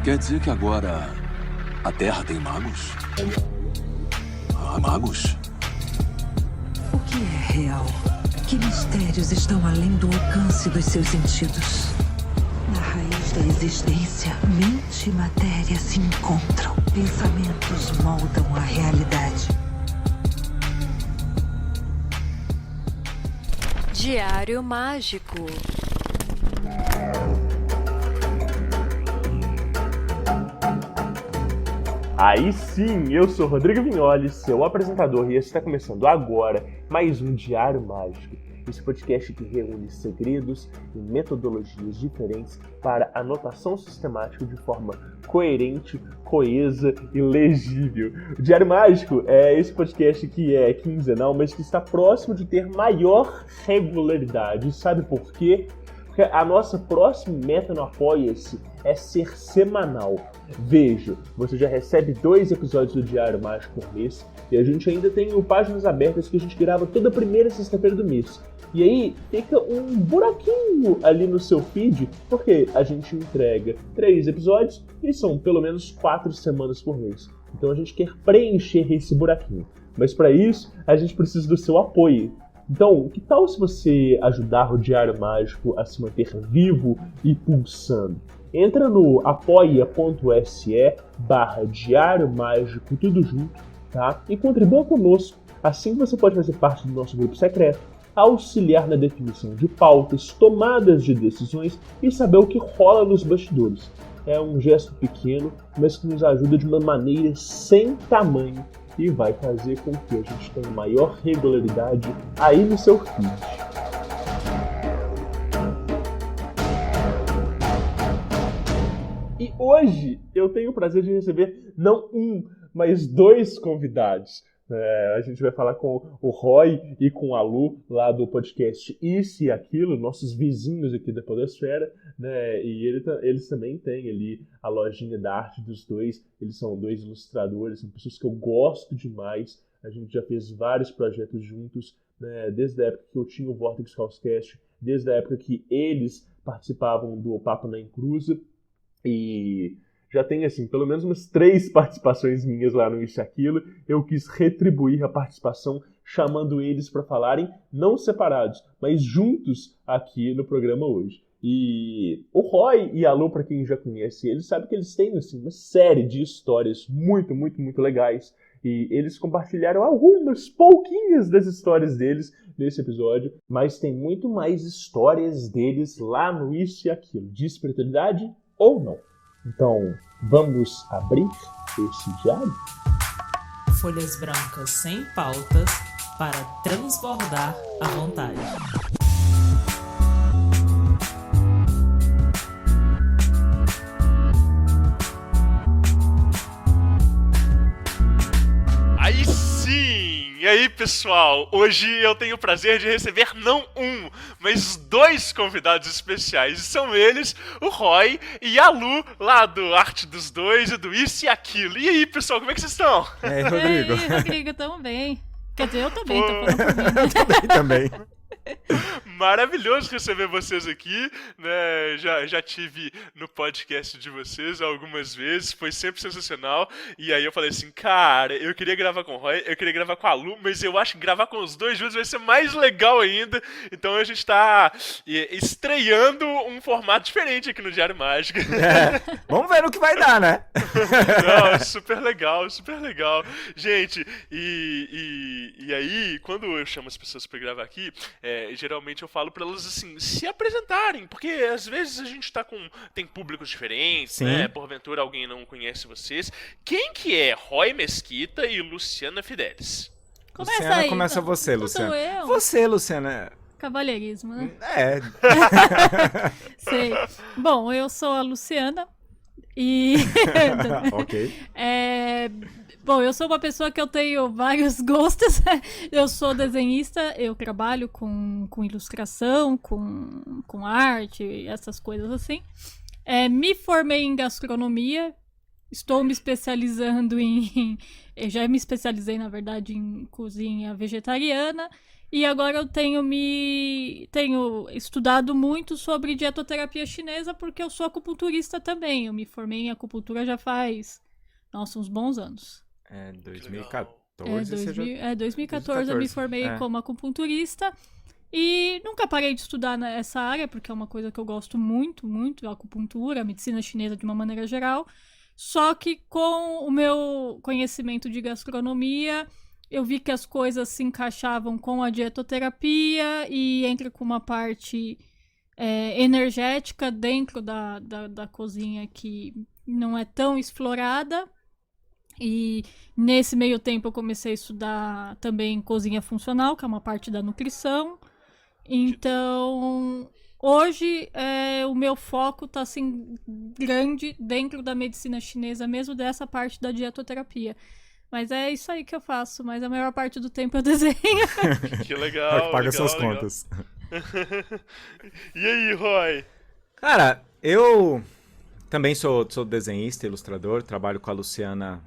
Quer dizer que agora a Terra tem magos? Ah, magos? O que é real? Que mistérios estão além do alcance dos seus sentidos? Na raiz da existência, mente e matéria se encontram. Pensamentos moldam a realidade. Diário Mágico. Aí sim, eu sou Rodrigo Vignoli, seu apresentador, e está começando agora mais um Diário Mágico. Esse podcast que reúne segredos e metodologias diferentes para anotação sistemática de forma coerente, coesa e legível. O Diário Mágico é esse podcast que é quinzenal, mas que está próximo de ter maior regularidade. Sabe por quê? Porque a nossa próxima meta no Apoia-se é ser semanal. Veja, você já recebe 2 episódios do Diário Mágico por mês, e a gente ainda tem o Páginas Abertas que a gente grava toda primeira sexta-feira do mês. E aí fica um buraquinho ali no seu feed, porque a gente entrega 3 episódios e são pelo menos 4 semanas por mês. Então a gente quer preencher esse buraquinho. Mas para isso, a gente precisa do seu apoio. Então, que tal se você ajudar o Diário Mágico a se manter vivo e pulsando? Entra no apoia.se/Diário Mágico, tudo junto, tá? E contribua conosco. Assim você pode fazer parte do nosso grupo secreto, auxiliar na definição de pautas, tomadas de decisões e saber o que rola nos bastidores. É um gesto pequeno, mas que nos ajuda de uma maneira sem tamanho e vai fazer com que a gente tenha maior regularidade aí no seu feed. E hoje eu tenho o prazer de receber não um, mas 2 convidados. A gente vai falar com o Roy e com a Lu, lá do podcast Isso e Aquilo, nossos vizinhos aqui da Podosfera, né? E eles também têm ali a lojinha da arte dos dois. Eles são 2 ilustradores, são pessoas que eu gosto demais. A gente já fez vários projetos juntos, né? Desde a época que eu tinha o Vortex Housecast, desde a época que eles participavam do Papo na Encruza. E já tem, assim, pelo menos umas 3 participações minhas lá no Isso e Aquilo. Eu quis retribuir a participação chamando eles para falarem, não separados, mas juntos aqui no programa hoje. E o Roy e a Lu, para quem já conhece eles, sabe que eles têm, assim, uma série de histórias muito, muito, muito legais. E eles compartilharam algumas pouquinhas das histórias deles nesse episódio, mas tem muito mais histórias deles lá no Isso e Aquilo, de espiritualidade ou não. Então, vamos abrir esse diário? Folhas brancas sem pautas para transbordar à vontade. Aí sim! E aí, pessoal? Hoje eu tenho o prazer de receber não um, mas 2 convidados especiais. E são eles, o Roy e a Lu, lá do Arte dos Dois e do Isso e Aquilo. E aí, pessoal, como é que vocês estão? E aí, Rodrigo? E aí, Rodrigo, tamo bem. Quer dizer, eu também, Pô. tô falando por mim, né? Também. Maravilhoso receber vocês aqui, né? Já tive no podcast de vocês algumas vezes, foi sempre sensacional. E aí eu falei assim, cara, eu queria gravar com o Roy, eu queria gravar com a Lu, mas eu acho que gravar com os 2 juntos vai ser mais legal ainda. Então a gente tá estreando um formato diferente aqui no Diário Mágico. Vamos ver no que vai dar, né? Não, super legal, super legal. Gente, e aí, quando eu chamo as pessoas pra gravar aqui, geralmente eu falo pra elas assim, se apresentarem, porque às vezes a gente tem públicos diferentes, Sim. né? Porventura alguém não conhece vocês. Quem que é Roy Mesquita e Luciana Fidelis? Começa Luciana, aí. começa então. você, Então sou Luciana. eu. Você, Luciana. Cavalheirismo, né? É. Sei. Bom, eu sou a Luciana e... Ok. Bom, eu sou uma pessoa que eu tenho vários gostos. Eu sou desenhista, eu trabalho com ilustração, com arte, essas coisas assim. Me formei em gastronomia estou me especializando eu já me especializei, na verdade, em cozinha vegetariana. E agora eu tenho estudado muito sobre dietoterapia chinesa, porque eu sou acupunturista também. Eu me formei em acupuntura já faz, uns bons anos. 2014. 2014 eu me formei como acupunturista. E nunca parei de estudar nessa área, porque é uma coisa que eu gosto muito, muito, a acupuntura, a medicina chinesa de uma maneira geral. Só que com o meu conhecimento de gastronomia, eu vi que as coisas se encaixavam com a dietoterapia e entra com uma parte energética dentro da cozinha que não é tão explorada. E nesse meio tempo eu comecei a estudar também cozinha funcional, que é uma parte da nutrição. Então, hoje o meu foco está assim, grande dentro da medicina chinesa, mesmo dessa parte da dietoterapia. Mas é isso aí que eu faço, mas a maior parte do tempo eu desenho. Que legal. Paga legal, suas legal. contas. E aí, Roy? Cara, eu também sou desenhista, ilustrador, trabalho com a Luciana.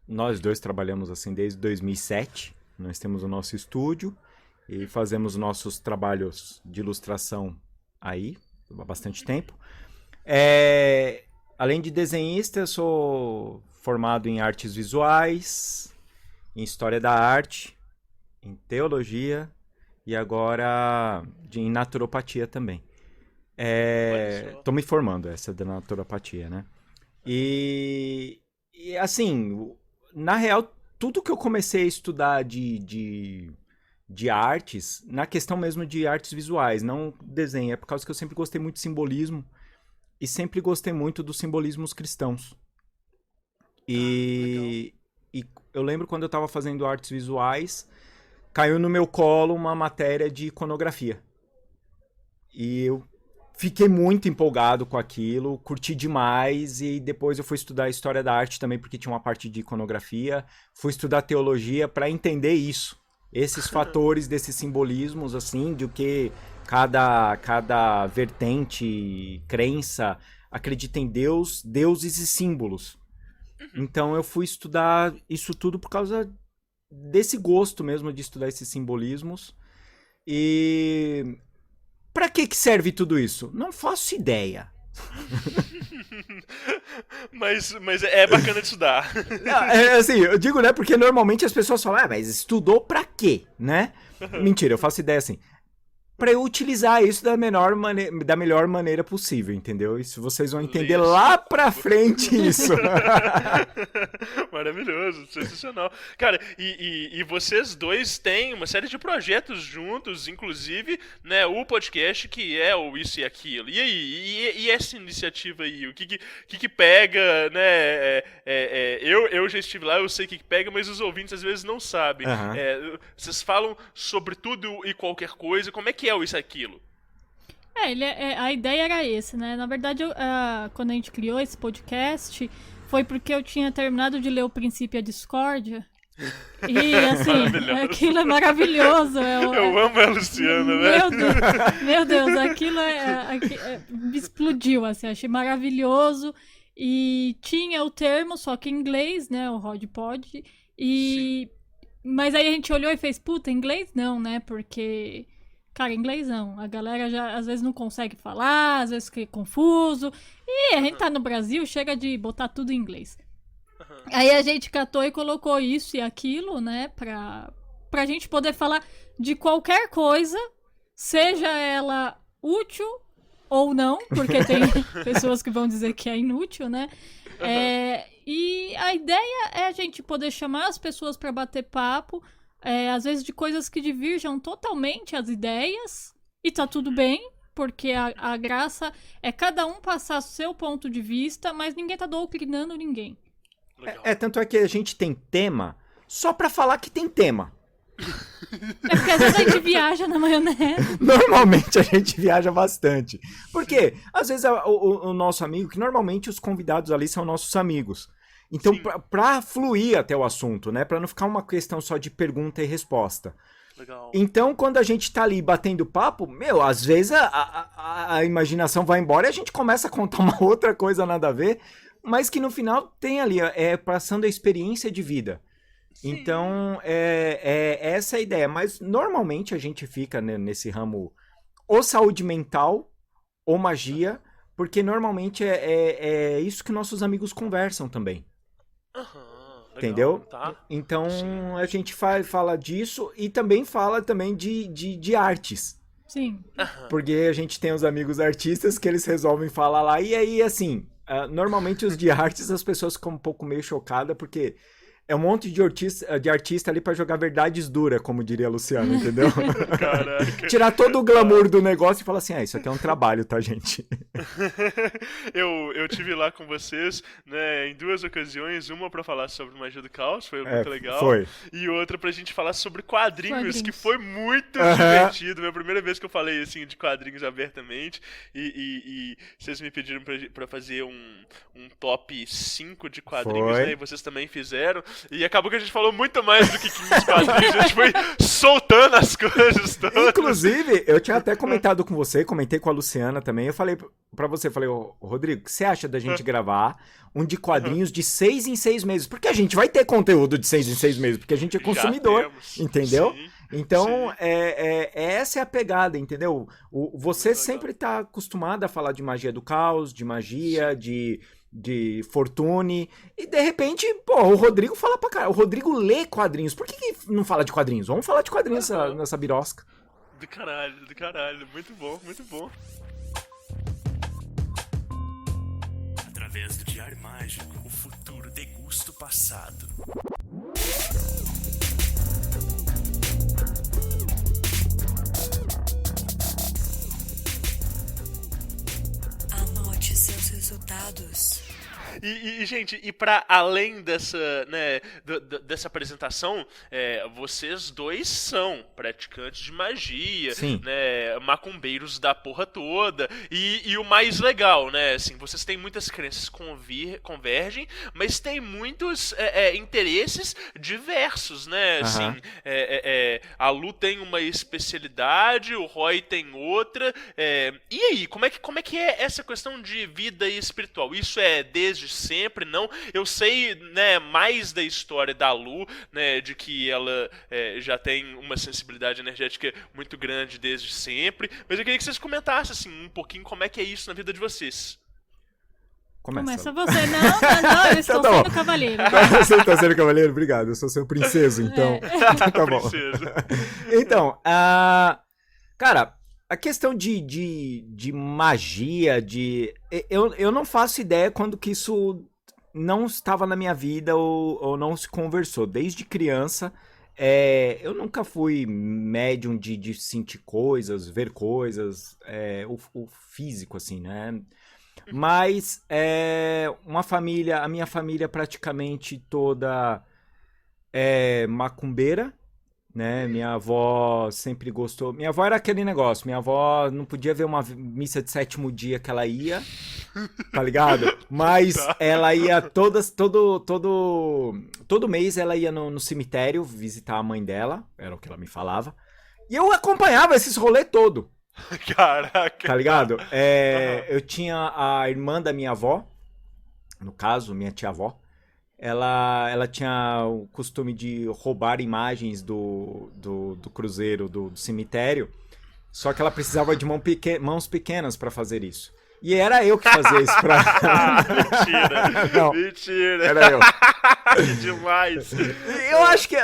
Nós dois trabalhamos assim desde 2007. Nós temos o nosso estúdio e fazemos nossos trabalhos de ilustração aí há bastante tempo. Além de desenhista, eu sou formado em artes visuais, em história da arte, em teologia e agora em naturopatia também. Tô me formando, essa da naturopatia, né? E assim, na real, tudo que eu comecei a estudar de artes, na questão mesmo de artes visuais, não desenho, é por causa que eu sempre gostei muito de simbolismo e sempre gostei muito dos simbolismos cristãos. E eu lembro quando eu estava fazendo artes visuais, caiu no meu colo uma matéria de iconografia. E eu fiquei muito empolgado com aquilo, curti demais, e depois eu fui estudar história da arte também, porque tinha uma parte de iconografia. Fui estudar teologia para entender isso. Esses fatores desses simbolismos, assim, de o que cada vertente, crença, acredita em Deus, deuses e símbolos. Então eu fui estudar isso tudo por causa desse gosto mesmo de estudar esses simbolismos. E pra que serve tudo isso? Não faço ideia. mas é bacana de estudar. Assim, eu digo, né, porque normalmente as pessoas falam, mas estudou pra quê, né? Mentira, eu faço ideia assim, pra eu utilizar isso da melhor maneira possível, entendeu? Isso vocês vão entender lá pra frente isso. Maravilhoso, sensacional. Cara, e vocês dois têm uma série de projetos juntos, inclusive, né, o podcast que é o Isso e Aquilo. E aí, e essa iniciativa aí? O que pega, né? Eu já estive lá, eu sei o que pega, mas os ouvintes às vezes não sabem. Uhum. Vocês falam sobre tudo e qualquer coisa, como é que é o Isso e Aquilo? A ideia era esse, né? Na verdade, quando a gente criou esse podcast, foi porque eu tinha terminado de ler O Princípio e a Discórdia. E, assim, aquilo é maravilhoso. Eu amo a Luciana, né? Meu Deus, aquilo me explodiu, assim, achei maravilhoso. E tinha o termo, só que em inglês, né? O Rodpod. Mas aí a gente olhou e fez, puta, inglês não, né? Porque, cara, inglês não. A galera já às vezes não consegue falar, às vezes fica confuso. E a gente tá no Brasil, chega de botar tudo em inglês. Aí a gente catou e colocou isso e aquilo, né? Pra gente poder falar de qualquer coisa, seja ela útil ou não, porque tem pessoas que vão dizer que é inútil, né? E a ideia é a gente poder chamar as pessoas para bater papo, às vezes de coisas que divirjam totalmente as ideias, e tá tudo bem, porque a graça é cada um passar seu ponto de vista, mas ninguém tá doutrinando ninguém. Tanto é que a gente tem tema só pra falar que tem tema. Porque às vezes a gente viaja na maionese. Normalmente a gente viaja bastante. Porque, às vezes, o nosso amigo, que normalmente os convidados ali são nossos amigos. Então, pra fluir até o assunto, né? Pra não ficar uma questão só de pergunta e resposta. Legal. Então, quando a gente tá ali batendo papo, às vezes a imaginação vai embora e a gente começa a contar uma outra coisa nada a ver. mas que no final tem ali, passando a experiência de vida. Então, essa é a ideia. Mas normalmente a gente fica, né, nesse ramo ou saúde mental ou magia, porque normalmente é isso que nossos amigos conversam também. Legal, Entendeu? Tá. Então a gente fala disso e também fala também de artes. Sim. Porque a gente tem os amigos artistas que eles resolvem falar lá. E aí, assim, normalmente os de artes as pessoas ficam um pouco meio chocadas, porque é um monte de artista ali pra jogar verdades duras, como diria a Luciana, entendeu? Caraca. Tirar todo o glamour do negócio e falar assim, isso aqui é um trabalho, tá, gente? Eu tive lá com vocês, né, em 2 ocasiões, uma pra falar sobre Magia do Caos, foi muito legal. Foi. E outra pra gente falar sobre quadrinhos, que foi muito Aham. divertido. Minha primeira vez que eu falei, assim, de quadrinhos abertamente. E vocês me pediram pra fazer um top 5 de quadrinhos, Foi. né, e vocês também fizeram. E acabou que a gente falou muito mais do que 15 quadrinhos, a gente foi soltando as coisas todas. Inclusive, eu tinha até comentado com você, comentei com a Luciana também, eu falei pra você, falei, ô Rodrigo, o que você acha da gente gravar um de quadrinhos de 6 em 6 meses? Porque a gente vai ter conteúdo de 6 em 6 meses, porque a gente é consumidor, entendeu? Sim, Então, sim. essa é a pegada, entendeu? Você sempre tá acostumado a falar de magia do caos, de magia, de Fortune, e de repente, pô, o Rodrigo fala pra caralho. O Rodrigo lê quadrinhos. Por que não fala de quadrinhos? Vamos falar de quadrinhos nessa birosca. Do caralho. Muito bom, muito bom. Através do Diário Mágico, o futuro degusta o passado. Anote seus resultados. Gente, e pra além dessa, né, dessa apresentação, vocês dois são praticantes de magia, Sim. né, macumbeiros da porra toda, e o mais legal, né, assim, vocês têm muitas crenças que convergem, mas tem muitos interesses diversos, né, assim, a Lu tem uma especialidade, o Roy tem outra, e aí, como é que é essa questão de vida espiritual? Isso é desde sempre, não? Eu sei, né, mais da história da Lu, né, de que ela já tem uma sensibilidade energética muito grande desde sempre, mas eu queria que vocês comentassem, assim, um pouquinho como é que é isso na vida de vocês. Começa você. Não, eu estou Então tá sendo bom. cavaleiro. Você tá sendo cavaleiro? Obrigado, eu sou seu princeso, então. Tá bom. Princesa. Então, cara, a questão de magia, eu não faço ideia quando que isso não estava na minha vida ou não se conversou. Desde criança, eu nunca fui médium de sentir coisas, ver coisas, o físico, assim, né? Mas a minha família praticamente toda é macumbeira, né? Minha avó sempre gostou. Minha avó era aquele negócio. Minha avó não podia ver uma missa de 7º dia que ela ia, tá ligado? Mas ela ia todo mês ela ia no cemitério visitar a mãe dela, era o que ela me falava. E eu acompanhava esses rolês todo. Caraca. Tá ligado? Eu tinha a irmã da minha avó, no caso, minha tia-avó. Ela tinha o costume de roubar imagens do cruzeiro, do cemitério. Só que ela precisava de mãos pequenas pra fazer isso. E era eu que fazia isso pra... Mentira. Era eu. Que demais. Eu acho que...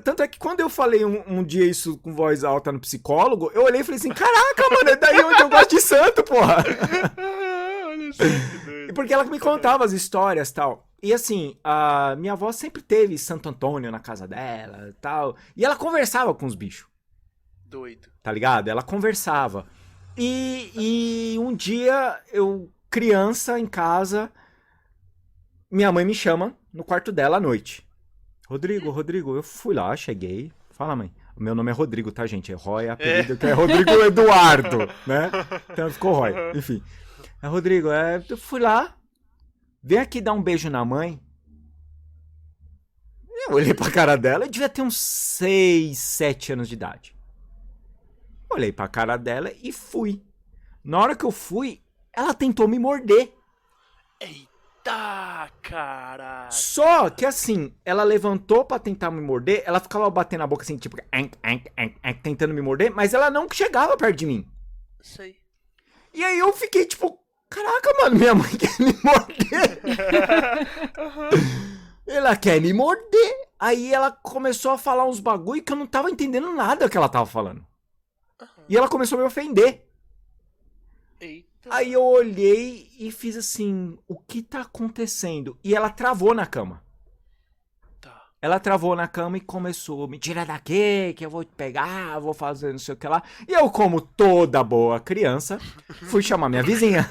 Tanto é que quando eu falei um dia isso com voz alta no psicólogo, eu olhei e falei assim, caraca, mano, é daí onde eu gosto de santo, porra. Olha só que doido. Porque ela me contava as histórias e tal. E assim, a minha avó sempre teve Santo Antônio na casa dela e tal. E ela conversava com os bichos. Doido. Tá ligado? Ela conversava. E um dia, eu, criança, em casa, minha mãe me chama no quarto dela à noite. Rodrigo, eu fui lá, cheguei. Fala, mãe. O meu nome é Rodrigo, tá, gente? Roy é apelido, que é Rodrigo Eduardo, né? Então ficou Roy. Enfim. Rodrigo, eu fui lá. Vem aqui dar um beijo na mãe. Eu olhei pra cara dela, eu devia ter uns 6, 7 anos de idade. Olhei pra cara dela e fui. Na hora que eu fui, ela tentou me morder. Eita Eita, cara. Só que assim, ela levantou pra tentar me morder, ela ficava batendo a boca assim, tipo, tentando me morder, mas ela não chegava perto de mim. Sei. E aí eu fiquei tipo, caraca, mano, minha mãe quer me morder. Ela quer me morder. Aí ela começou a falar uns bagulho que eu não tava entendendo nada que ela tava falando. E ela começou a me ofender. Eita. Aí eu olhei e fiz assim, o que tá acontecendo? E ela travou na cama. Tá. Ela travou na cama e começou, me tira daqui, que eu vou te pegar, vou fazer não sei o que lá. E eu, como toda boa criança, fui chamar minha vizinha.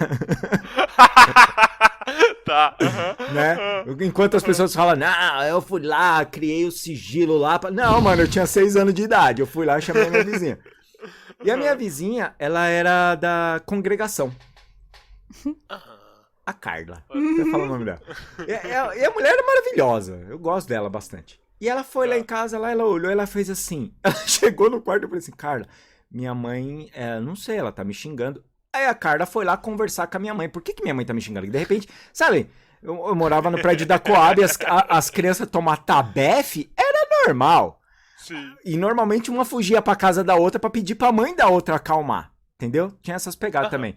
Tá. Né? Enquanto as pessoas falam, não, eu fui lá, criei o sigilo lá. Não, mano, eu tinha 6 anos de idade, eu fui lá e chamei a minha vizinha. E a minha vizinha, ela era da congregação. A Carla. Você fala o nome dela. E a mulher era maravilhosa. Eu gosto dela bastante. E ela foi lá em casa, lá ela olhou, ela fez assim. Ela chegou no quarto e falou assim, Carla, minha mãe, não sei, ela tá me xingando. Aí a Carla foi lá conversar com a minha mãe. Por que minha mãe tá me xingando? E de repente, sabe, eu morava no prédio da Coab e as crianças tomar tabefe era normal. Sim. E normalmente uma fugia pra casa da outra pra pedir pra mãe da outra acalmar. Entendeu? Tinha essas pegadas também.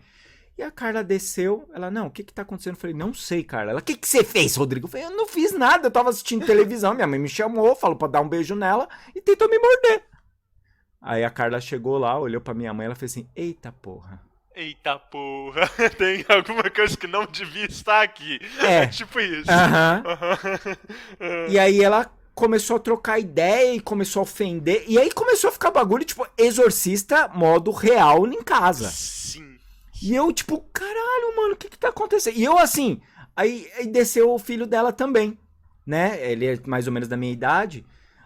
E a Carla desceu, ela, não, o que tá acontecendo? Eu falei, não sei, Carla. Ela, o que você fez, Rodrigo? Eu falei, eu não fiz nada, eu tava assistindo televisão, minha mãe me chamou, falou pra dar um beijo nela e tentou me morder. Aí a Carla chegou lá, olhou pra minha mãe, ela fez assim, eita porra. Eita porra, tem alguma coisa que não devia estar aqui. É. Tipo isso. E aí ela começou a trocar ideia e começou a ofender. E aí começou a ficar bagulho, tipo, exorcista modo real em casa. Sim. E eu, tipo, caralho, mano, o que tá acontecendo? E eu, assim, aí desceu o filho dela também, né? Ele é mais ou menos da minha idade.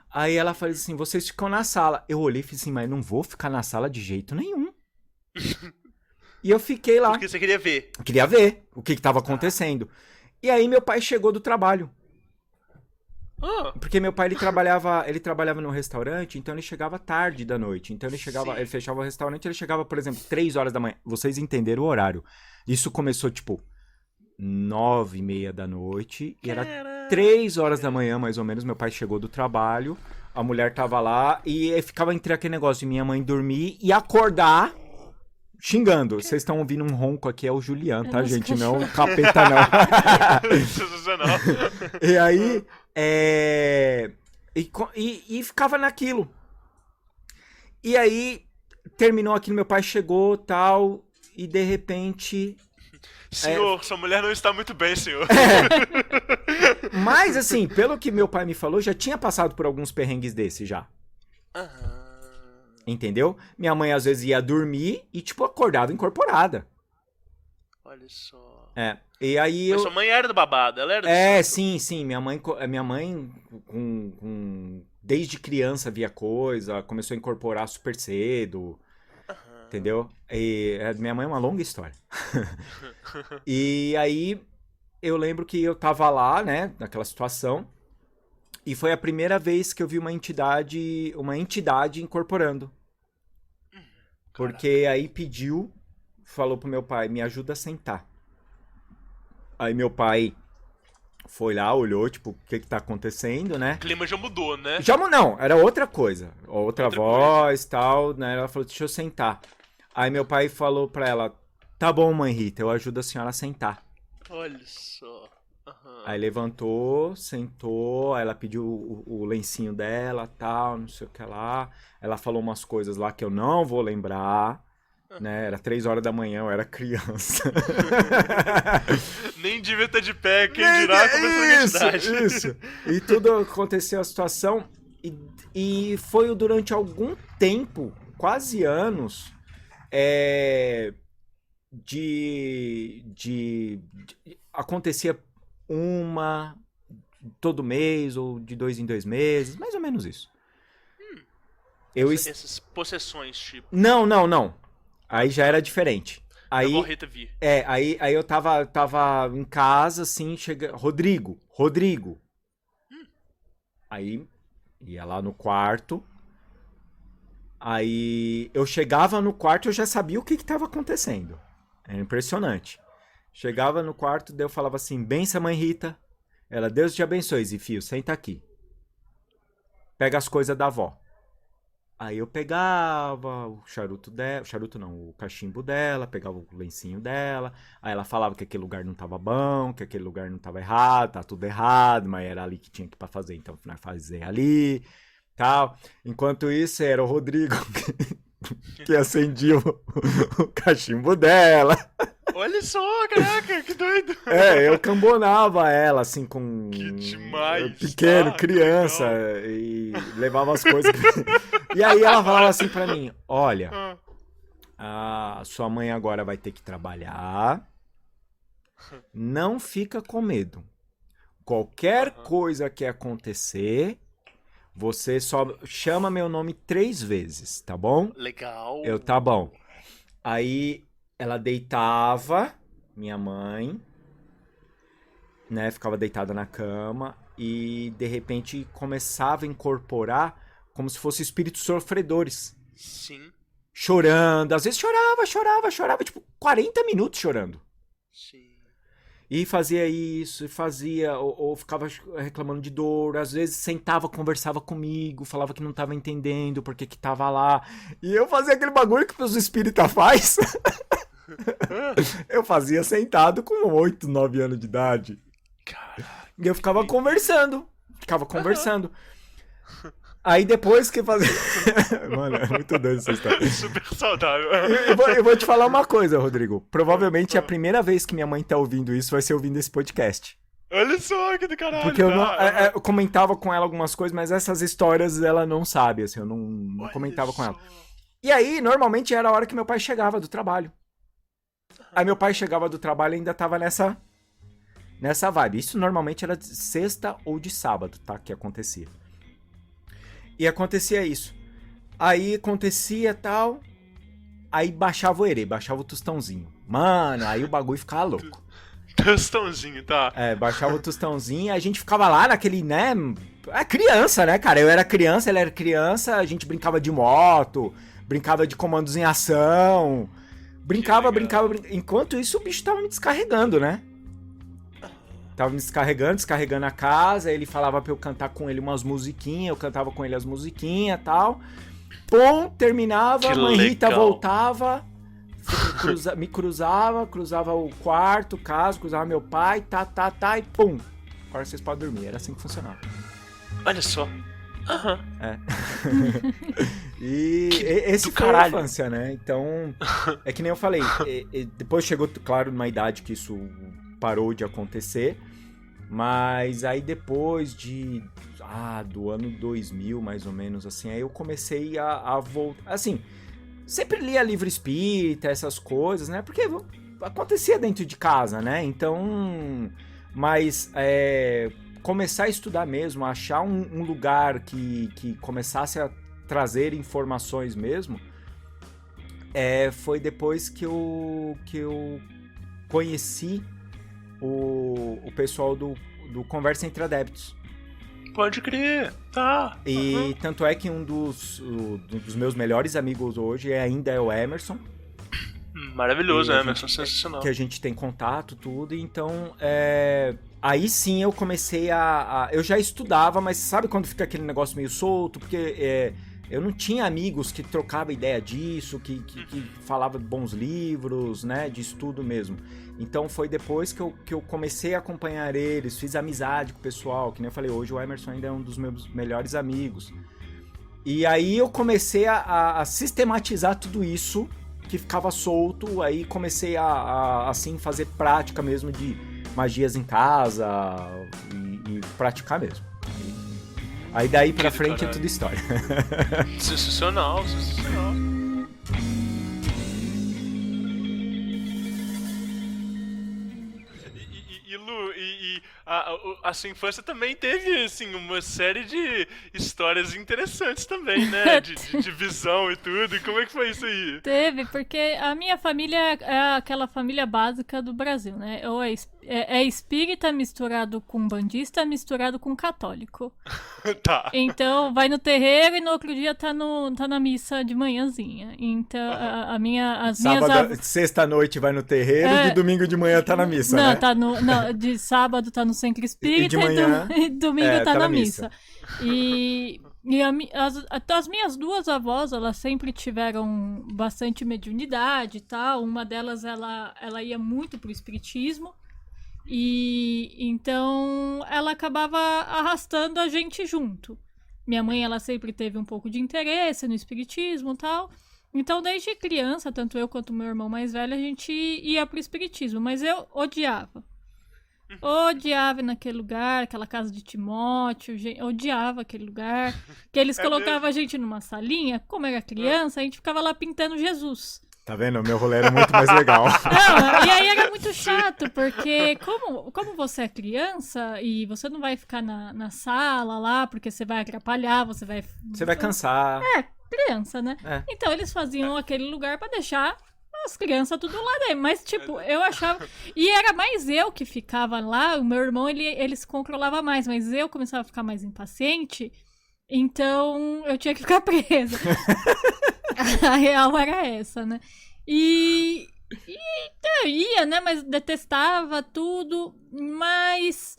Aí ela falou assim, vocês ficam na sala. Eu olhei e falei assim, mas não vou ficar na sala de jeito nenhum. E eu fiquei lá. Porque você queria ver. Eu queria ver o que tava acontecendo. E aí meu pai chegou do trabalho. Porque meu pai, ele trabalhava num restaurante, então ele chegava tarde da noite. Então ele chegava, ele fechava o restaurante, ele chegava, por exemplo, 3 horas da manhã. Vocês entenderam o horário. Isso começou, tipo, 9h30 da noite. E era 3 horas da manhã, mais ou menos, meu pai chegou do trabalho. A mulher tava lá e ficava entre aquele negócio de minha mãe dormir e acordar xingando. Vocês estão ouvindo um ronco aqui, é o Juliano, tá, gente? Não o capeta, não. Sensacional. E aí... E ficava naquilo. E aí terminou aquilo, meu pai chegou, tal, e de repente... Senhor, sua mulher não está muito bem, senhor. Mas assim, pelo que meu pai me falou, já tinha passado por alguns perrengues desse já. Entendeu? Minha mãe às vezes ia dormir e tipo acordava incorporada. Olha só. E aí Mas sua mãe era do babado, ela era do santo. Sim. Minha mãe desde criança via coisa, começou a incorporar super cedo. Entendeu? E minha mãe é uma longa história. E aí eu lembro que eu tava lá, né, naquela situação, e foi a primeira vez que eu vi uma entidade incorporando. Porque aí falou pro meu pai, me ajuda a sentar. Aí meu pai foi lá, olhou, tipo, o que tá acontecendo, né? O clima já mudou, né? Não, era outra coisa. Outra voz, tal, né? Ela falou, deixa eu sentar. Aí meu pai falou pra ela, tá bom, mãe Rita, eu ajudo a senhora a sentar. Olha só. Aí levantou, sentou, aí ela pediu o lencinho dela, tal, não sei o que lá. Ela falou umas coisas lá que eu não vou lembrar. Né? Era 3 horas da manhã, eu era criança. Nem devia estar de pé, quem dirá começou a idade. Isso. E tudo aconteceu a situação. E foi durante algum tempo, quase anos, acontecia uma todo mês, ou de 2 em 2 meses, mais ou menos isso. Essas possessões, tipo. Não. Aí já era diferente. Aí, aí eu tava em casa, assim, Rodrigo. Aí ia lá no quarto. Aí eu chegava no quarto e eu já sabia o que tava acontecendo. Era impressionante. Chegava no quarto, daí eu falava assim, benção, mãe Rita. Ela, Deus te abençoe, Zifio, senta aqui. Pega as coisas da avó. Aí eu pegava o charuto dela, o cachimbo dela, pegava o lencinho dela. Aí ela falava que aquele lugar não tava bom, que aquele lugar não tava errado, tá tudo errado, mas era ali que tinha que fazer, então nós fazia ali, tal. Enquanto isso era o Rodrigo que acendia o cachimbo dela. Olha só, caraca, que doido. Eu cambonava ela, assim, com... Que demais. Pequeno, criança, e levava as coisas... E aí ela falava assim pra mim, olha, a sua mãe agora vai ter que trabalhar, não fica com medo. Qualquer coisa que acontecer, você só chama meu nome 3 vezes, tá bom? Legal. Tá bom. Aí... Ela deitava, minha mãe, né, ficava deitada na cama e de repente começava a incorporar como se fossem espíritos sofredores. Sim. Chorando, às vezes chorava, tipo 40 minutos chorando. Sim. E fazia isso, ou ficava reclamando de dor, às vezes sentava, conversava comigo, falava que não tava entendendo porque que tava lá. E eu fazia aquele bagulho que os espíritas faz. Eu fazia sentado com 8, 9 anos de idade. Caraca. E eu ficava conversando. Aí depois que fazia... Mano, é muito doido essa história. Super saudável. Eu vou te falar uma coisa, Rodrigo. Provavelmente a primeira vez que minha mãe tá ouvindo isso vai ser ouvindo esse podcast. Olha só, que do caralho. Porque eu comentava com ela algumas coisas, mas essas histórias ela não sabe, assim, eu não comentava com ela. E aí, normalmente era a hora que meu pai chegava do trabalho. Aí meu pai chegava do trabalho e ainda tava nessa vibe. Isso normalmente era de sexta ou de sábado, tá? Que acontecia. E acontecia isso. Aí acontecia tal. Aí baixava o erê, baixava o tostãozinho. Mano, aí o bagulho ficava louco. Tostãozinho, tá? Baixava o tostãozinho e a gente ficava lá naquele, né? É criança, né, cara? Eu era criança, ela era criança, a gente brincava de moto, brincava de comandos em ação. Brincava. Enquanto isso, o bicho tava me descarregando, né? Tava me descarregando a casa. Ele falava pra eu cantar com ele umas musiquinhas. Eu cantava com ele as musiquinhas e tal. Pum, terminava. A mãe Rita voltava. Me cruzava o quarto, casa, cruzava meu pai. Tá. E pum. Agora vocês podem dormir. Era assim que funcionava. Olha só. E esse foi a infância, né? Então, é que nem eu falei, depois chegou, claro, numa idade que isso parou de acontecer, mas aí depois do ano 2000, mais ou menos, assim, aí eu comecei a voltar, assim, sempre lia livro espírita, essas coisas, né? Porque acontecia dentro de casa, né? Então, mas começar a estudar mesmo, achar um lugar que começasse a trazer informações mesmo, foi depois que eu conheci o pessoal do Conversa Entre Adeptos. Pode crer, tá. E tanto é que um dos meus melhores amigos hoje ainda é o Emerson. Maravilhoso, Emerson, sensacional. Que a gente tem contato, tudo, então aí sim eu comecei eu já estudava, mas sabe quando fica aquele negócio meio solto? Porque eu não tinha amigos que trocavam ideia disso, que falava bons livros, né, de estudo mesmo. Então foi depois que eu comecei a acompanhar eles, fiz amizade com o pessoal, que nem eu falei, hoje o Emerson ainda é um dos meus melhores amigos. E aí eu comecei a sistematizar tudo isso, que ficava solto, aí comecei a assim, fazer prática mesmo de magias em casa e praticar mesmo. Aí daí pra frente é tudo história. Sensacional. E Lu, a sua infância também teve, assim, uma série de histórias interessantes também, né? De visão e tudo. E como é que foi isso aí? Teve, porque a minha família é aquela família básica do Brasil, né? Ou é espírita misturado com bandista misturado com católico. Tá. Então, vai no terreiro e no outro dia tá na missa de manhãzinha. Então, Sexta-noite vai no terreiro e de domingo de manhã tá na missa, não, né? de sábado tá no centro espírita e de manhã, e domingo tá na missa. missa. E as minhas duas avós, elas sempre tiveram bastante mediunidade e tal. Uma delas, ela ia muito pro espiritismo. E então ela acabava arrastando a gente junto. Minha mãe, ela sempre teve um pouco de interesse no espiritismo e tal. Então, desde criança, tanto eu quanto meu irmão mais velho, a gente ia pro espiritismo. Mas eu odiava. Odiava ir naquele lugar, aquela casa de Timóteo. Odiava aquele lugar. Que eles colocavam a gente numa salinha. Como era criança, a gente ficava lá pintando Jesus. Tá vendo? O meu rolê era muito mais legal. Não, e aí era muito chato, porque como você é criança e você não vai ficar na sala lá, porque você vai atrapalhar, você vai cansar. Criança, né? Então eles faziam aquele lugar pra deixar as crianças tudo lá dentro. Mas, tipo, eu achava... E era mais eu que ficava lá, o meu irmão, ele se controlava mais, mas eu começava a ficar mais impaciente, então eu tinha que ficar presa. A real era essa, né? E eu ia, né? Mas detestava tudo. Mas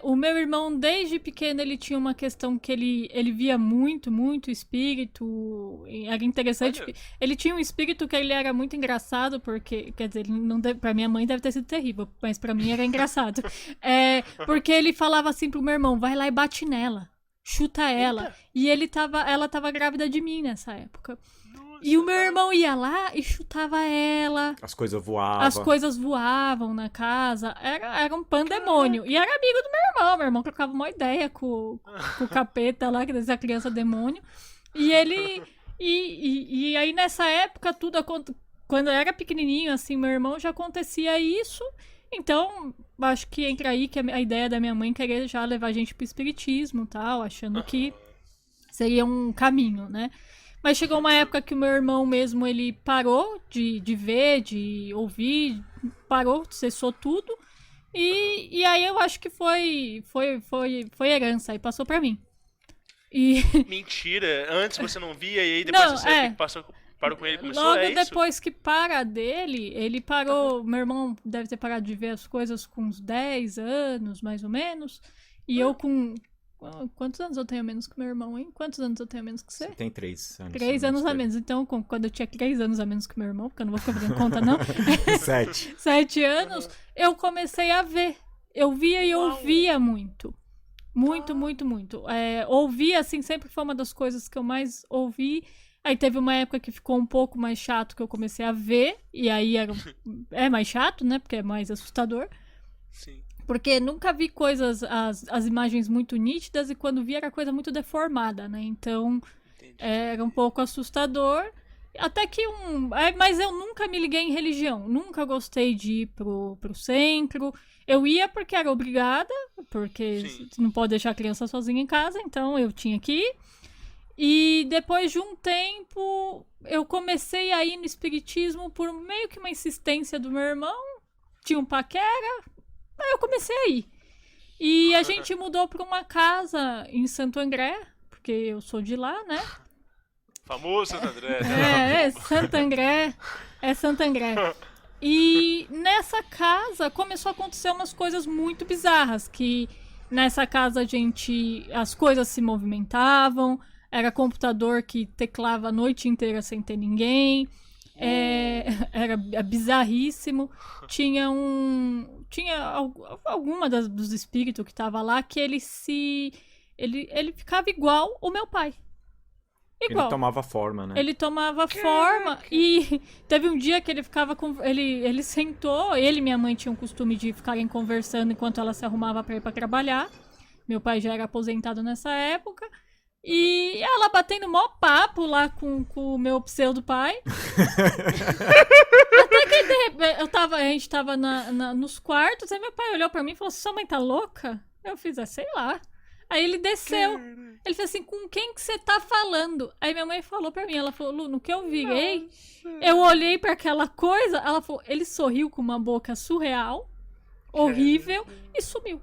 o meu irmão, desde pequeno, ele tinha uma questão que ele via muito, muito espírito. Era interessante. Ele tinha um espírito que ele era muito engraçado, porque, quer dizer, pra minha mãe deve ter sido terrível, mas pra mim era engraçado. Porque ele falava assim pro meu irmão, vai lá e bate nela. Chuta ela. Eita. E ela tava grávida de mim nessa época. Nossa, e o meu irmão ia lá e chutava ela. As coisas voavam na casa. Era um pandemônio. E era amigo do meu irmão. Meu irmão trocava uma ideia com o capeta lá, que dizia a criança demônio. E ele... E aí nessa época, quando eu era pequenininho, assim, meu irmão, já acontecia isso. Então, acho que entra aí que a ideia da minha mãe querer já levar a gente pro espiritismo e tal, achando que seria um caminho, né? Mas chegou uma época que o meu irmão mesmo, ele parou de ver, de ouvir, parou, cessou tudo. E aí eu acho que foi herança, aí passou pra mim. Mentira, antes você não via e aí depois você parou com ele, começou, logo depois que para dele, ele parou. Meu irmão deve ter parado de ver as coisas com uns 10 anos, mais ou menos. E eu com... Quantos anos eu tenho a menos que meu irmão, hein? Quantos anos eu tenho a menos que você? Você tem 3 anos. 3 anos a menos. Então, quando eu tinha 3 anos a menos que meu irmão, porque eu não vou ficar fazendo conta, não. 7. 7 anos, eu comecei a ver. Eu via e ouvia muito. Muito, muito, muito. Ouvir, assim, sempre foi uma das coisas que eu mais ouvi. Aí teve uma época que ficou um pouco mais chato, que eu comecei a ver. E aí é mais chato, né? Porque é mais assustador. Sim. Porque nunca vi as imagens muito nítidas. E quando vi era coisa muito deformada, né? Então, era um pouco assustador. Até que mas eu nunca me liguei em religião. Nunca gostei de ir pro centro. Eu ia porque era obrigada. Porque não pode deixar a criança sozinha em casa. Então, eu tinha que ir. E depois de um tempo, eu comecei a ir no espiritismo por meio que uma insistência do meu irmão. Tinha um paquera, aí eu comecei a ir. E a gente mudou para uma casa em Santo André, porque eu sou de lá, né? Famoso Santo André. Né? Santo André. É Santo André. E nessa casa começou a acontecer umas coisas muito bizarras, que nessa casa as coisas se movimentavam. Era computador que teclava a noite inteira sem ter ninguém. Era bizarríssimo. Tinha alguma dos espíritos que tava lá que ele ficava igual o meu pai. Igual. Ele tomava forma, né? Ele tomava forma e teve um dia que ele ficava ele sentou, ele e minha mãe tinham o costume de ficarem conversando enquanto ela se arrumava para ir para trabalhar. Meu pai já era aposentado nessa época. E ela batendo mó papo lá com o meu pseudo pai. Até que de repente, a gente tava nos quartos, aí meu pai olhou pra mim e falou: sua mãe tá louca? Eu fiz, sei lá. Aí ele desceu. Ele fez assim: com quem que você tá falando? Aí minha mãe falou pra mim, ela falou: Lu, no que eu virei, eu olhei pra aquela coisa, ela falou, ele sorriu com uma boca surreal, horrível, e sumiu.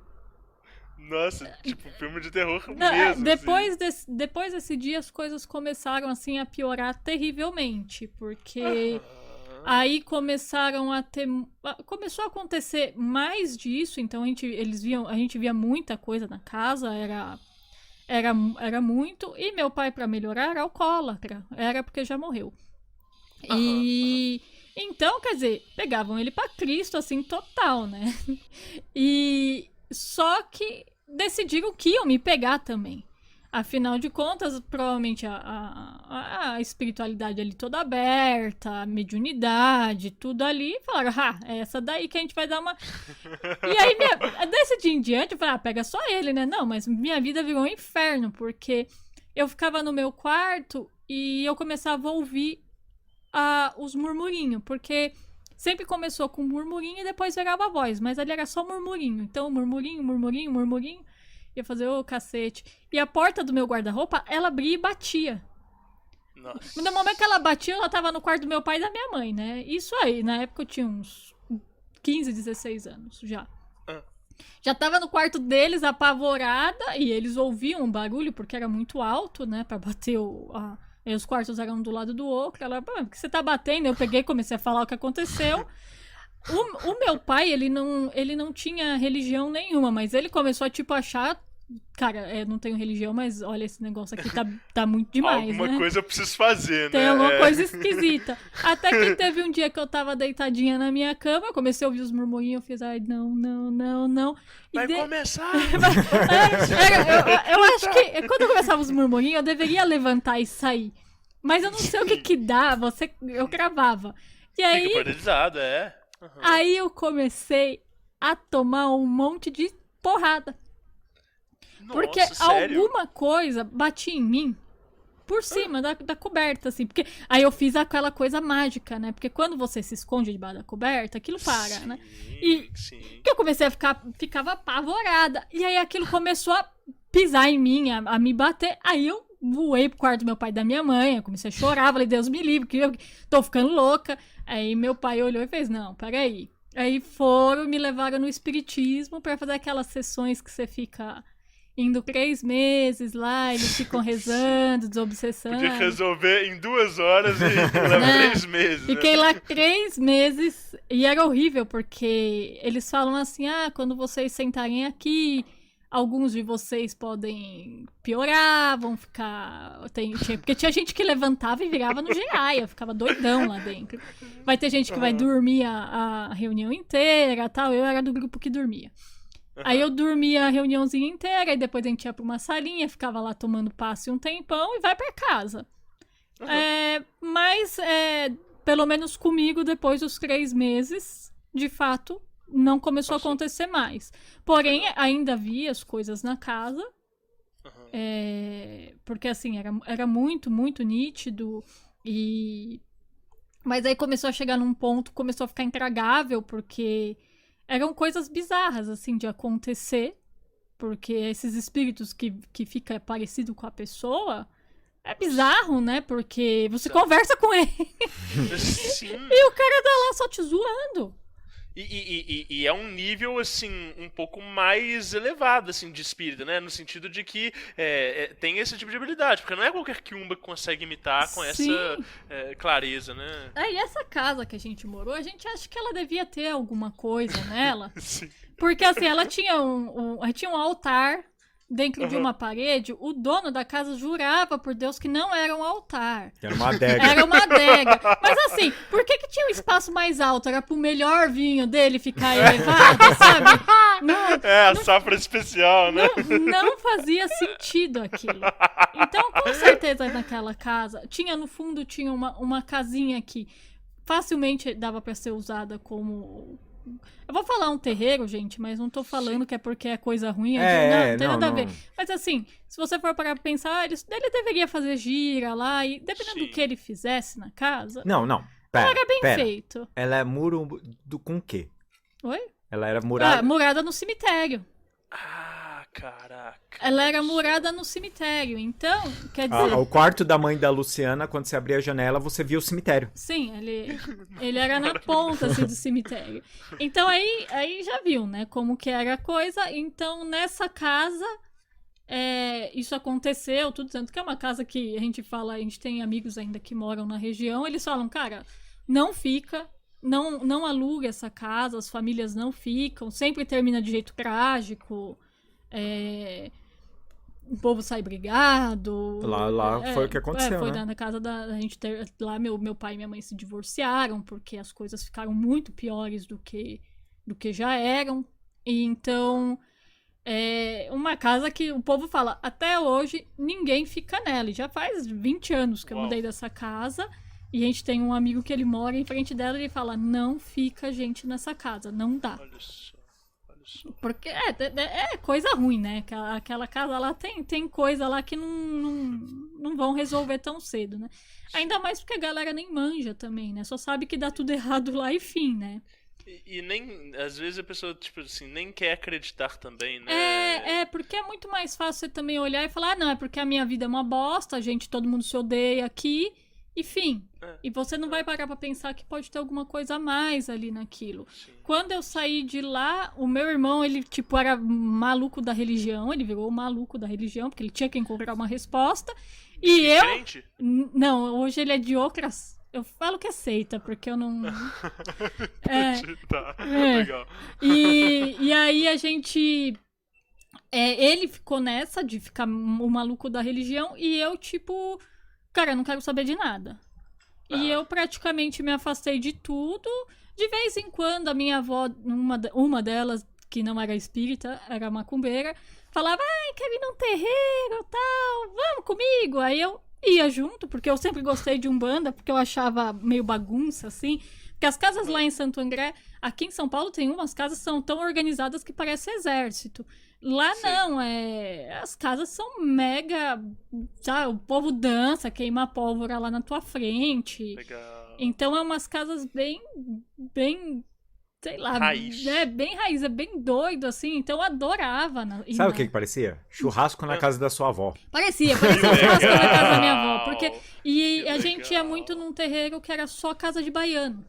Nossa, tipo, filme de terror Não, mesmo. depois desse dia as coisas começaram assim a piorar terrivelmente, porque aí começaram a ter, começou a acontecer mais disso, então a gente via muita coisa na casa, era muito, e meu pai, pra melhorar, era alcoólatra, era porque já morreu. E então, quer dizer, pegavam ele pra Cristo assim total, né? E só que decidiram que iam me pegar também. Afinal de contas, provavelmente a espiritualidade ali toda aberta, a mediunidade, tudo ali. Falaram, é essa daí que a gente vai dar uma... E aí, desse dia em diante, eu falei, pega só ele, né? Não, mas minha vida virou um inferno, porque eu ficava no meu quarto e eu começava a ouvir os murmurinhos, porque... Sempre começou com murmurinho e depois virava a voz. Mas ali era só murmurinho. Então, murmurinho. Ia fazer, cacete. E a porta do meu guarda-roupa, ela abria e batia. Nossa. No momento que ela batia, ela tava no quarto do meu pai e da minha mãe, né? Isso aí, na época eu tinha uns 15, 16 anos já. Já tava no quarto deles, apavorada. E eles ouviam um barulho, porque era muito alto, né? Pra bater Aí os quartos eram um do lado do outro. Ela, por que você tá batendo? Eu peguei e comecei a falar o que aconteceu. O meu pai, ele não tinha religião nenhuma, mas ele começou a, achar... Cara, eu não tenho religião, mas olha, esse negócio aqui tá muito demais, Alguma coisa eu preciso fazer, né? Tem alguma coisa esquisita. Até que teve um dia que eu tava deitadinha na minha cama, eu comecei a ouvir os murmurinhos, eu fiz, não. Vai começar! Eu acho que quando eu começava os murmurinhos, eu deveria levantar e sair. Mas eu não sei o que dá, eu gravava. E aí, fica paralisado, Aí eu comecei a tomar um monte de porrada. Porque sério? alguma coisa batia em mim por cima da coberta, assim. Porque aí eu fiz aquela coisa mágica, né? Porque quando você se esconde debaixo da coberta, aquilo para, né? E que eu comecei ficava apavorada. E aí aquilo começou a pisar em mim, a me bater. Aí eu voei pro quarto do meu pai e da minha mãe. Eu comecei a chorar, falei, Deus me livre, que eu tô ficando louca. Aí meu pai olhou e fez, não, peraí. Aí me levaram no espiritismo pra fazer aquelas sessões que você fica... Indo 3 meses lá, eles ficam rezando, desobsessando. Podia resolver em 2 horas e leva 3 meses. Fiquei lá 3 meses e era horrível, porque eles falam assim, quando vocês sentarem aqui, alguns de vocês podem piorar, vão ficar... Porque tinha gente que levantava e virava no giraia, ficava doidão lá dentro. Vai ter gente que vai dormir a reunião inteira, tal. Eu era do grupo que dormia. Aí eu dormia a reuniãozinha inteira, e depois a gente ia pra uma salinha, ficava lá tomando passe um tempão e vai pra casa. Mas, pelo menos comigo, depois dos 3 meses, de fato, não começou a acontecer mais. Porém, ainda havia as coisas na casa, porque assim, era muito, muito nítido, mas aí começou a chegar num ponto, começou a ficar intragável, porque... Eram coisas bizarras, assim, de acontecer. Porque esses espíritos que fica parecido com a pessoa... É bizarro, né? Porque você conversa com ele. Sim. E o cara tá lá só te zoando. E é um nível, assim, um pouco mais elevado, assim, de espírito, né? No sentido de que tem esse tipo de habilidade. Porque não é qualquer quiumba que consegue imitar com essa clareza, né? E essa casa que a gente morou, a gente acha que ela devia ter alguma coisa nela. Sim. Porque, assim, ela tinha tinha um altar dentro de uma parede. O dono da casa jurava por Deus que não era um altar. Era uma adega. Era uma adega. Mas assim, por que tinha um espaço mais alto? Era pro melhor vinho dele ficar elevado, sabe? A safra especial, né? Não fazia sentido aquilo. Então, com certeza, naquela casa, no fundo tinha uma casinha que facilmente dava pra ser usada como Eu vou falar um terreiro, gente, mas não tô falando que é porque é coisa ruim. Não tem nada a ver. Mas assim, se você for parar pra pensar, ele deveria fazer gira lá e dependendo do que ele fizesse na casa... Não. Pera, era bem feito. Ela é muro com o quê? Oi? Ela era murada... murada no cemitério. Ah, caraca. Ela era murada no cemitério, então, quer dizer... O quarto da mãe da Luciana, quando você abria a janela, você via o cemitério. Sim, ele era na ponta, assim, do cemitério. Então, aí já viu, né, como que era a coisa. Então, nessa casa, isso aconteceu, tudo tanto que é uma casa que a gente tem amigos ainda que moram na região, eles falam, cara, não fica... Não aluga essa casa, as famílias não ficam, sempre termina de jeito trágico, o povo sai brigado. Lá foi o que aconteceu, foi né? na casa da gente, lá meu pai e minha mãe se divorciaram, porque as coisas ficaram muito piores do que já eram. E então, uma casa que o povo fala, até hoje, ninguém fica nela. E já faz 20 anos que eu mudei dessa casa. E a gente tem um amigo que ele mora em frente dela e ele fala, não fica gente nessa casa, não dá. Olha só. Porque é coisa ruim, né? Aquela casa lá tem coisa lá que não vão resolver tão cedo, né? Ainda mais porque a galera nem manja também, né? Só sabe que dá tudo errado lá e fim, né? E nem, às vezes a pessoa, tipo assim, nem quer acreditar também, né? Porque é muito mais fácil você também olhar e falar, não, é porque a minha vida é uma bosta, todo mundo se odeia aqui. Enfim, e você não vai parar pra pensar que pode ter alguma coisa a mais ali naquilo. Sim. Quando eu saí de lá, o meu irmão, ele, era maluco da religião, ele virou maluco da religião, porque ele tinha que encontrar uma resposta. E eu... Crente? Não, hoje ele é de outras... Eu falo que é seita, porque eu não... Tá, legal. E aí a gente... ele ficou nessa de ficar o maluco da religião, e eu, cara, eu não quero saber de nada. E eu praticamente me afastei de tudo. De vez em quando, a minha avó, uma delas, que não era espírita, era macumbeira, falava, quero ir num terreiro, tal, vamos comigo. Aí eu ia junto, porque eu sempre gostei de Umbanda, porque eu achava meio bagunça, assim. Porque as casas lá em Santo André, aqui em São Paulo, tem umas casas que são tão organizadas que parece exército. Lá não, as casas são mega, sabe, o povo dança, queima pólvora lá na tua frente. Legal. Então é umas casas bem, sei lá, Raiz. Bem raiz, é bem doido, assim, então eu adorava. Sabe o que parecia? Churrasco na casa da sua avó. Parecia um churrasco na casa da minha avó, porque, Que a gente ia legal. muito num terreiro que era só casa de baiano.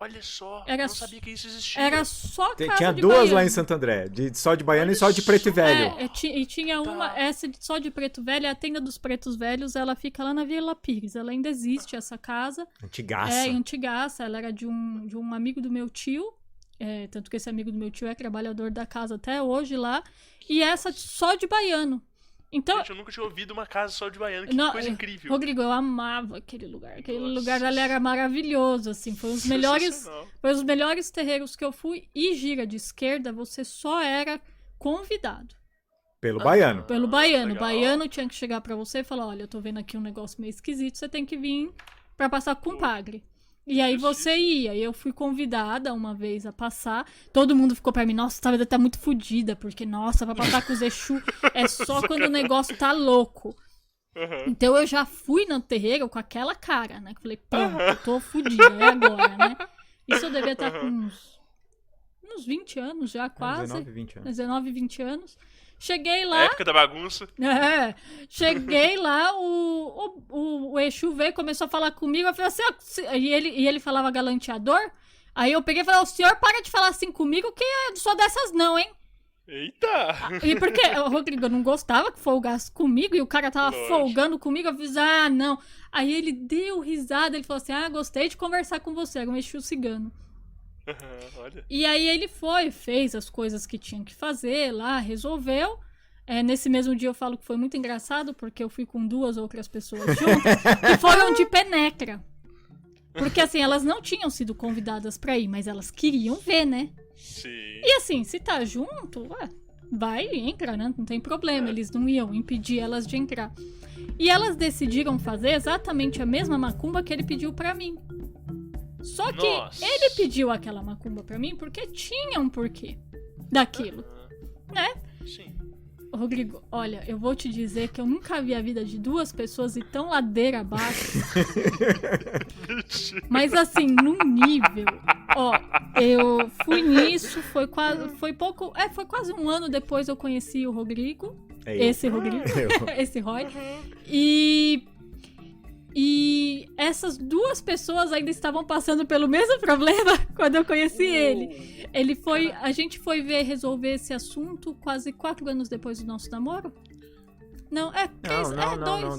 Olha só, Era não sabia que isso existia. Era só casa Tinha de duas baiano. lá em Santo André, só de baiano e só de preto e velho. E tinha uma, essa só de preto velho, a tenda dos pretos velhos, ela fica lá na Vila Pires. Ela ainda existe, essa casa. Antigaça. Antigaça. Ela era de um amigo do meu tio. Tanto que esse amigo do meu tio é trabalhador da casa até hoje lá. E essa só de baiano. Então, Gente, eu nunca tinha ouvido uma casa só de baiano. Que não, coisa incrível. Rodrigo, eu amava aquele lugar. Aquele Nossa. lugar ali era maravilhoso, assim. Foi os melhores terreiros que eu fui. E gira de esquerda, você só era convidado. Pelo baiano. Pelo baiano. O legal. baiano tinha que chegar pra você e falar, olha, eu tô vendo aqui um negócio meio esquisito, você tem que vir pra passar com o padre. E aí você ia. Eu fui convidada uma vez a passar. Todo mundo ficou pra mim, nossa, essa vida tá muito fodida, porque, nossa, pra passar com os Exu é só quando o negócio tá louco. Uhum. Então eu já fui no terreiro com aquela cara, né? Que falei, pronto, eu tô fodida, é agora, né? Isso eu devia estar com uns 20 anos já, quase. 19, 20 anos. 19, 20 anos. Cheguei lá. Época da bagunça. Cheguei lá, o Exu veio, começou a falar comigo, eu falei assim, e ele falava galanteador, aí eu peguei e falei, o senhor para de falar assim comigo, que eu sou dessas não, hein? Eita! E porque o Rodrigo não gostava que folgasse comigo, e o cara tava folgando comigo, eu fiz, não. Aí ele deu risada, ele falou assim, gostei de conversar com você, era um Exu cigano. Olha. E aí ele fez as coisas que tinha que fazer lá, resolveu. Nesse mesmo dia eu falo que foi muito engraçado, porque eu fui com 2 outras pessoas juntas, que foram de penetra. Porque assim, elas não tinham sido convidadas pra ir, mas elas queriam ver, né? Sim. E assim, se tá junto, vai e entra, né? Não tem problema, eles não iam impedir elas de entrar. E elas decidiram fazer exatamente a mesma macumba que ele pediu pra mim. Só que Nossa. ele pediu aquela macumba pra mim porque tinha um porquê daquilo, né? Sim. Rodrigo, olha, eu vou te dizer que eu nunca vi a vida de duas pessoas ir tão ladeira abaixo. Mas assim, num nível. Ó, eu fui nisso, foi quase um ano depois eu conheci o Rodrigo. Esse Rodrigo. Esse Roy. E essas duas pessoas ainda estavam passando pelo mesmo problema quando eu conheci ele. A gente foi resolver esse assunto quase 4 anos depois do nosso namoro. Não,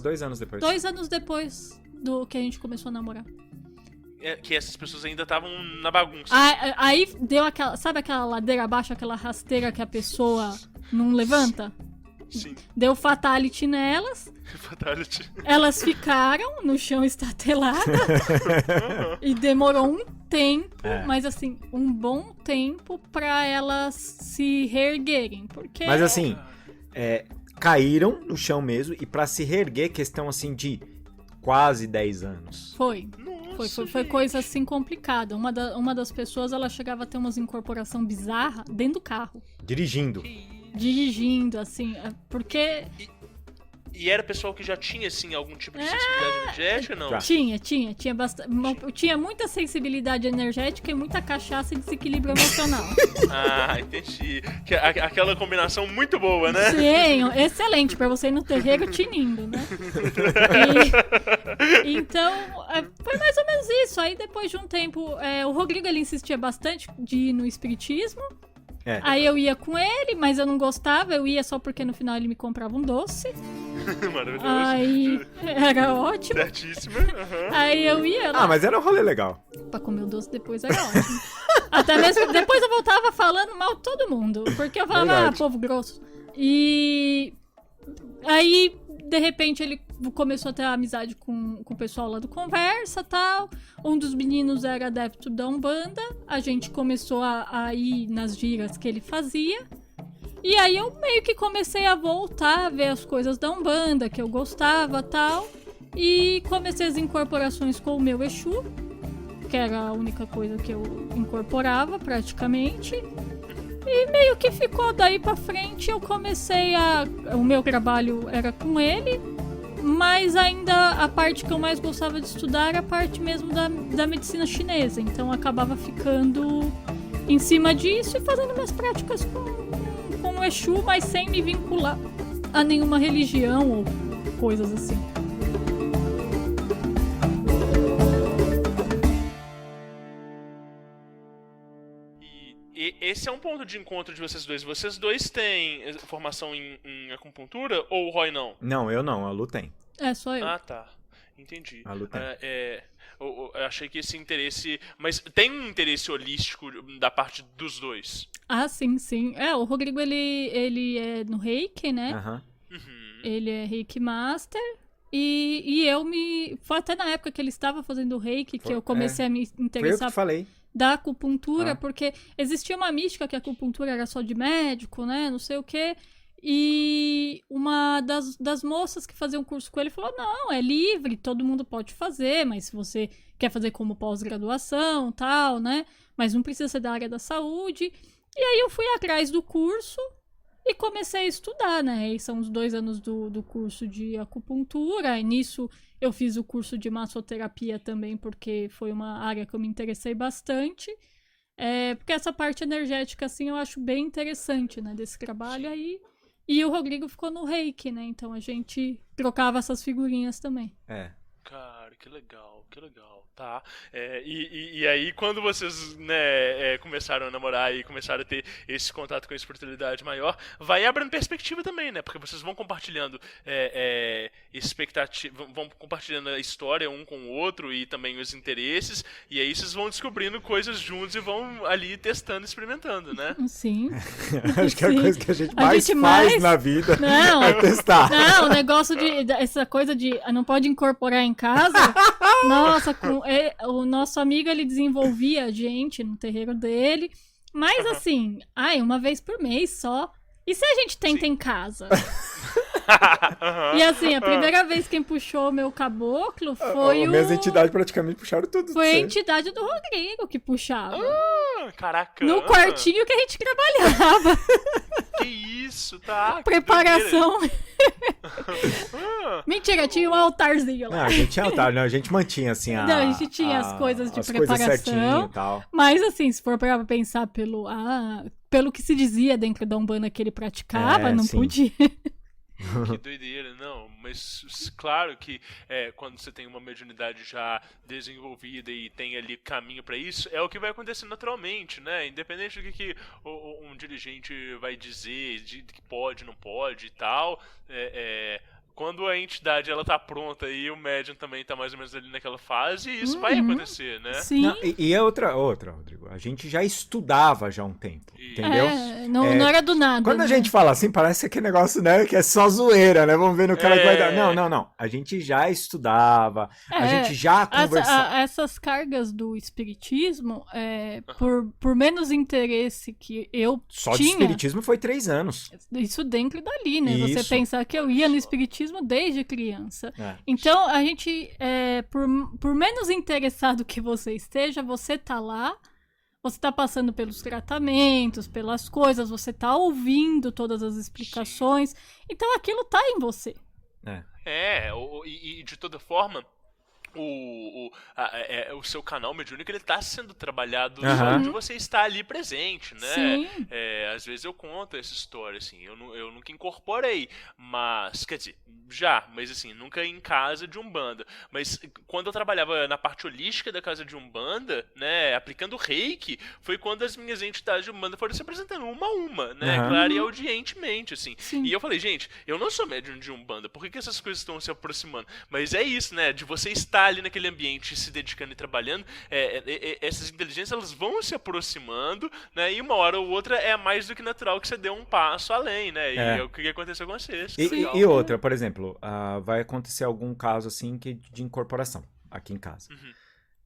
2 anos depois. 2 anos depois do que a gente começou a namorar. Que essas pessoas ainda estavam na bagunça. Aí deu aquela, sabe aquela ladeira abaixo, aquela rasteira que a pessoa não levanta? Sim. Deu fatality nelas. Fatality. Elas ficaram no chão estatelada. E demorou um tempo, mas assim, um bom tempo pra elas se reerguerem. Porque... Mas assim, caíram no chão mesmo, e pra se reerguer, questão assim de quase 10 anos. Foi coisa assim complicada. Uma das pessoas, ela chegava a ter umas incorporação bizarra dentro do carro. Dirigindo, assim, porque... E era pessoal que já tinha, assim, algum tipo de sensibilidade energética ou não? Tinha bastante. Tinha muita sensibilidade energética e muita cachaça e desequilíbrio emocional. Entendi. Aquela combinação muito boa, né? Sim, excelente, pra você ir no terreiro tinindo, né? Então, foi mais ou menos isso. Aí depois de um tempo, o Rodrigo, ele insistia bastante de ir no espiritismo. Aí eu ia com ele, mas eu não gostava, eu ia só porque no final ele me comprava um doce. Maravilhoso. Aí era ótimo. Certíssimo. Aí eu ia lá. Mas era um rolê legal. Pra comer o doce depois era ótimo. Até mesmo depois eu voltava falando mal de todo mundo, porque eu falava, povo grosso. E aí, de repente, ele começou a ter amizade com o pessoal lá do Conversa e tal. Um dos meninos era adepto da Umbanda. A gente começou a ir nas giras que ele fazia. E aí eu meio que comecei a voltar a ver as coisas da Umbanda, que eu gostava e tal. E comecei as incorporações com o meu Exu, que era a única coisa que eu incorporava praticamente. E meio que ficou daí pra frente, eu comecei o meu trabalho era com ele, mas ainda a parte que eu mais gostava de estudar era a parte mesmo da medicina chinesa. Então eu acabava ficando em cima disso e fazendo minhas práticas com o Exu, mas sem me vincular a nenhuma religião ou coisas assim. Esse é um ponto de encontro de vocês dois. Vocês dois têm formação em acupuntura ou o Roy não? Não, eu não. A Lu tem. Só eu. Tá. Entendi. A Lu tem. Eu achei que esse interesse... Mas tem um interesse holístico da parte dos dois? Sim. O Rodrigo, ele é no Reiki, né? Ele é Reiki Master. E eu Foi até na época que ele estava fazendo o Reiki que eu comecei a me interessar... Foi eu que falei. Da acupuntura, porque existia uma mística que a acupuntura era só de médico, né, não sei o quê, e uma das moças que fazia um curso com ele falou, não, é livre, todo mundo pode fazer, mas se você quer fazer como pós-graduação, tal, né, mas não precisa ser da área da saúde. E aí eu fui atrás do curso e comecei a estudar, né, e são os 2 anos do curso de acupuntura, e nisso eu fiz o curso de massoterapia também, porque foi uma área que eu me interessei bastante. Porque essa parte energética, assim, eu acho bem interessante, né, desse trabalho aí. E o Rodrigo ficou no Reiki, né, então a gente trocava essas figurinhas também. Cara, que legal, tá? E aí, quando vocês, né, começaram a namorar e começaram a ter esse contato com a espiritualidade maior, vai abrindo perspectiva também, né? Porque vocês vão compartilhando expectativa, vão compartilhando a história um com o outro e também os interesses, e aí vocês vão descobrindo coisas juntos e vão ali testando, experimentando, né? Sim. Acho que é a coisa que a gente faz na vida é testar. Não, o negócio essa coisa de não pode incorporar em casa, nossa, o nosso amigo, ele desenvolvia a gente no terreiro dele, mas assim, uma vez por mês só. E se a gente tenta em casa? E assim, a primeira vez quem puxou o meu caboclo foi Minhas entidades praticamente puxaram tudo. Foi a entidade do Rodrigo que puxava. Caraca. No quartinho que a gente trabalhava. Que isso, tá? Que Preparação. Mentira, tinha um altarzinho lá. Não, a gente tinha altar, não, a gente mantinha assim Não, a gente tinha as coisas de as preparação. Coisas certinho e tal. Mas assim, se for pra pensar pelo que se dizia dentro da Umbanda que ele praticava, não sim. podia. Que doideira, não, mas claro que quando você tem uma mediunidade já desenvolvida e tem ali caminho pra isso, é o que vai acontecer naturalmente, né? Independente do que um dirigente vai dizer, de que pode, não pode e tal, quando a entidade ela tá pronta e o médium também tá mais ou menos ali naquela fase, isso vai acontecer, né? Sim. Não, e é outra, Rodrigo. A gente já estudava já há um tempo, entendeu? Não era do nada. Quando a né? gente fala assim, parece aquele negócio, né, que é só zoeira, né? Vamos ver no cara que vai dar. Não. A gente já estudava, a gente já conversava. Essas cargas do espiritismo, por menos interesse que eu Só tinha... de espiritismo foi 3 anos. Isso dentro dali, né? Você Isso. pensar que eu ia no espiritismo desde criança. Então, a gente, por menos interessado que você esteja, você tá lá, você tá passando pelos tratamentos, pelas coisas, você tá ouvindo todas as explicações. Então, aquilo tá em você. E de toda forma, o seu canal mediúnico ele tá sendo trabalhado só de você estar ali presente, né? Sim. Às vezes eu conto essa história, assim, eu nunca incorporei, mas, quer dizer, mas assim, nunca em casa de Umbanda. Mas quando eu trabalhava na parte holística da casa de Umbanda, né, aplicando reiki, foi quando as minhas entidades de Umbanda foram se apresentando uma a uma, né, claro e audientemente, assim. Sim. E eu falei, gente, eu não sou médium de Umbanda, por que essas coisas estão se aproximando? Mas é isso, né, de você estar ali naquele ambiente se dedicando e trabalhando, essas inteligências elas vão se aproximando, né? E uma hora ou outra é mais do que natural que você dê um passo além, né? E é o que aconteceu com vocês. E outra, por exemplo, vai acontecer algum caso assim de incorporação aqui em casa.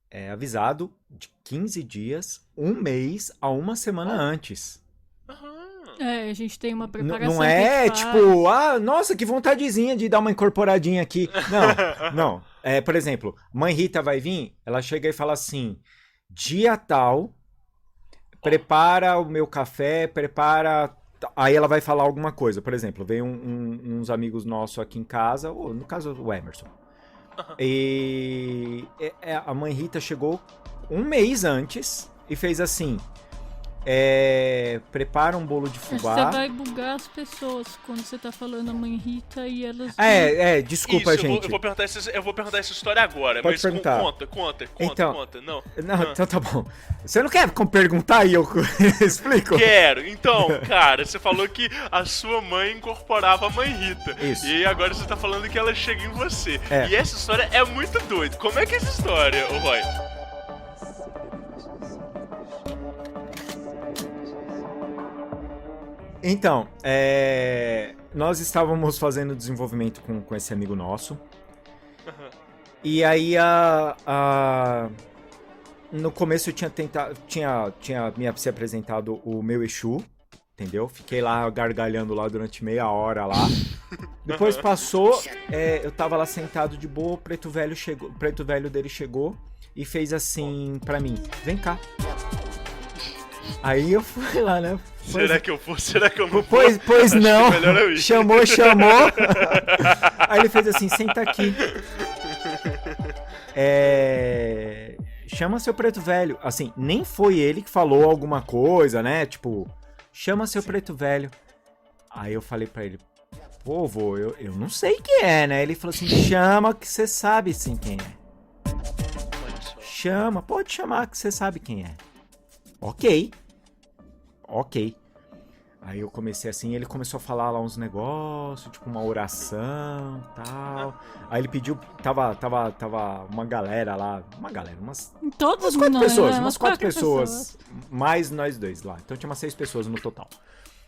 É avisado de 15 dias, 1 mês a 1 semana antes. A gente tem uma preparação. Não é tipo, nossa, que vontadezinha de dar uma incorporadinha aqui. Não. Por exemplo, mãe Rita vai vir, ela chega e fala assim, dia tal, prepara o meu café, aí ela vai falar alguma coisa. Por exemplo, veio uns amigos nossos aqui em casa, ou no caso o Emerson. E a mãe Rita chegou 1 mês antes e fez assim... prepara um bolo de fubá. Você vai bugar as pessoas quando você tá falando a mãe Rita e elas... Desculpa, isso, gente. Eu vou perguntar essa história agora. Pode mas perguntar. Conta. Não, então tá bom. Você não quer perguntar e eu explico? Quero. Então, cara, você falou que a sua mãe incorporava a mãe Rita. Isso. E agora você tá falando que ela chega em você. E essa história é muito doida. Como é que é essa história, Roy? Então, nós estávamos fazendo desenvolvimento com esse amigo nosso. E aí, no começo eu tinha se apresentado o meu Exu, entendeu? Fiquei lá gargalhando lá durante meia hora lá. Depois passou, eu tava lá sentado de boa, o preto velho dele chegou e fez assim pra mim, vem cá. Aí eu fui lá, né? Será que eu não vou? Pois não. Chamou. Aí ele fez assim, senta aqui. Chama seu preto velho. Assim, nem foi ele que falou alguma coisa, né? Tipo, chama seu preto velho. Aí eu falei pra ele, pô, vô, eu não sei quem é, né? Ele falou assim, chama que você sabe sim quem é. Chama, pode chamar que você sabe quem é. Ok. Aí eu comecei assim, ele começou a falar lá uns negócios, tipo uma oração e tal. Aí ele pediu, tava uma galera lá, umas 4 pessoas, mais nós dois lá. Então tinha umas 6 pessoas no total.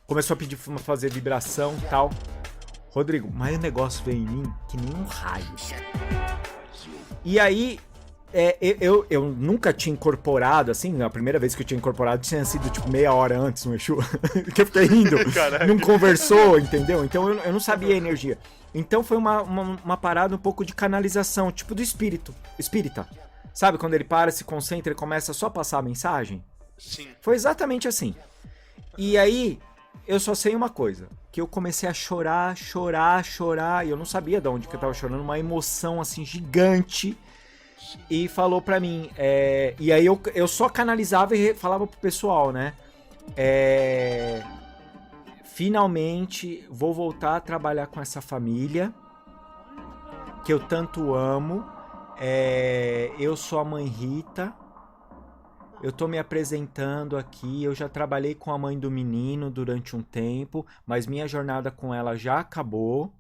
Começou a pedir pra fazer vibração e tal. Rodrigo, mas o negócio veio em mim que nem um raio. E aí, Eu nunca tinha incorporado, assim, a primeira vez que eu tinha incorporado tinha sido, tipo, meia hora antes no Exu, que eu fiquei rindo, não conversou, entendeu? Então eu não sabia a energia. Então foi uma parada um pouco de canalização, tipo do espírita. Sabe, quando ele para, se concentra e começa só a passar a mensagem? Sim. Foi exatamente assim. E aí, eu só sei uma coisa, que eu comecei a chorar, e eu não sabia de onde que eu tava chorando, uma emoção, assim, gigante. E falou pra mim, e aí eu só canalizava e falava pro pessoal, né? Finalmente vou voltar a trabalhar com essa família que eu tanto amo. Eu sou a mãe Rita. Eu tô me apresentando aqui. Eu já trabalhei com a mãe do menino durante um tempo, mas minha jornada com ela já acabou.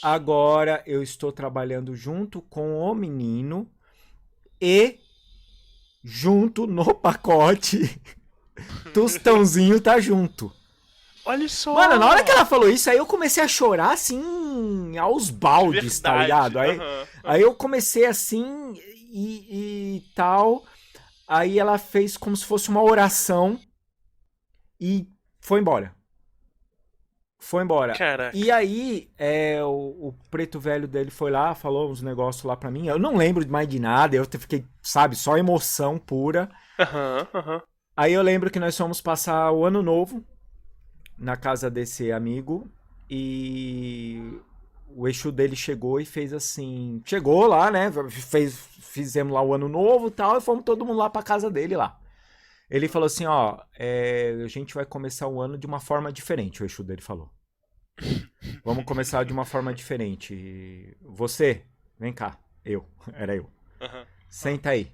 Agora eu estou trabalhando junto com o menino e junto no pacote Tostãozinho tá junto. Olha só! Mano, na hora que ela falou isso, aí eu comecei a chorar assim, aos baldes, tá ligado? Aí eu comecei assim e tal. Aí ela fez como se fosse uma oração e foi embora. Caraca. E aí, o preto velho dele foi lá, falou uns negócios lá pra mim. Eu não lembro mais de nada, eu fiquei, sabe, só emoção pura. Aí eu lembro que nós fomos passar o ano novo na casa desse amigo e o Exu dele chegou e fez assim... Chegou lá, né, fizemos lá o ano novo e tal, e fomos todo mundo lá pra casa dele lá. Ele falou assim, ó, a gente vai começar o ano de uma forma diferente, o Exu dele falou. Vamos começar de uma forma diferente. Você, vem cá. Era eu. Senta aí.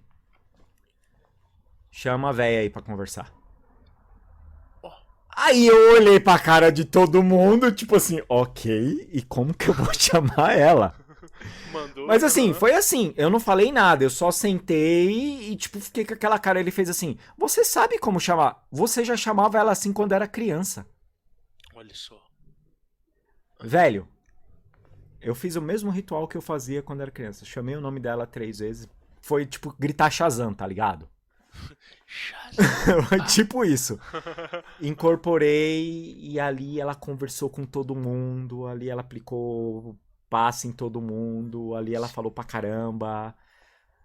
Chama a véia aí pra conversar. Aí eu olhei pra cara de todo mundo, tipo assim, ok, e como que eu vou chamar ela? Mandou. Mas assim, foi assim, eu não falei nada, eu só sentei e tipo, fiquei com aquela cara, ele fez assim, você sabe como chamar? Você já chamava ela assim quando era criança. Olha só. Velho, eu fiz o mesmo ritual que eu fazia quando era criança, chamei o nome dela 3 vezes, foi tipo gritar Shazam, tá ligado? Tipo isso. Incorporei e ali ela conversou com todo mundo, ali ela aplicou passe em todo mundo, ali ela falou pra caramba,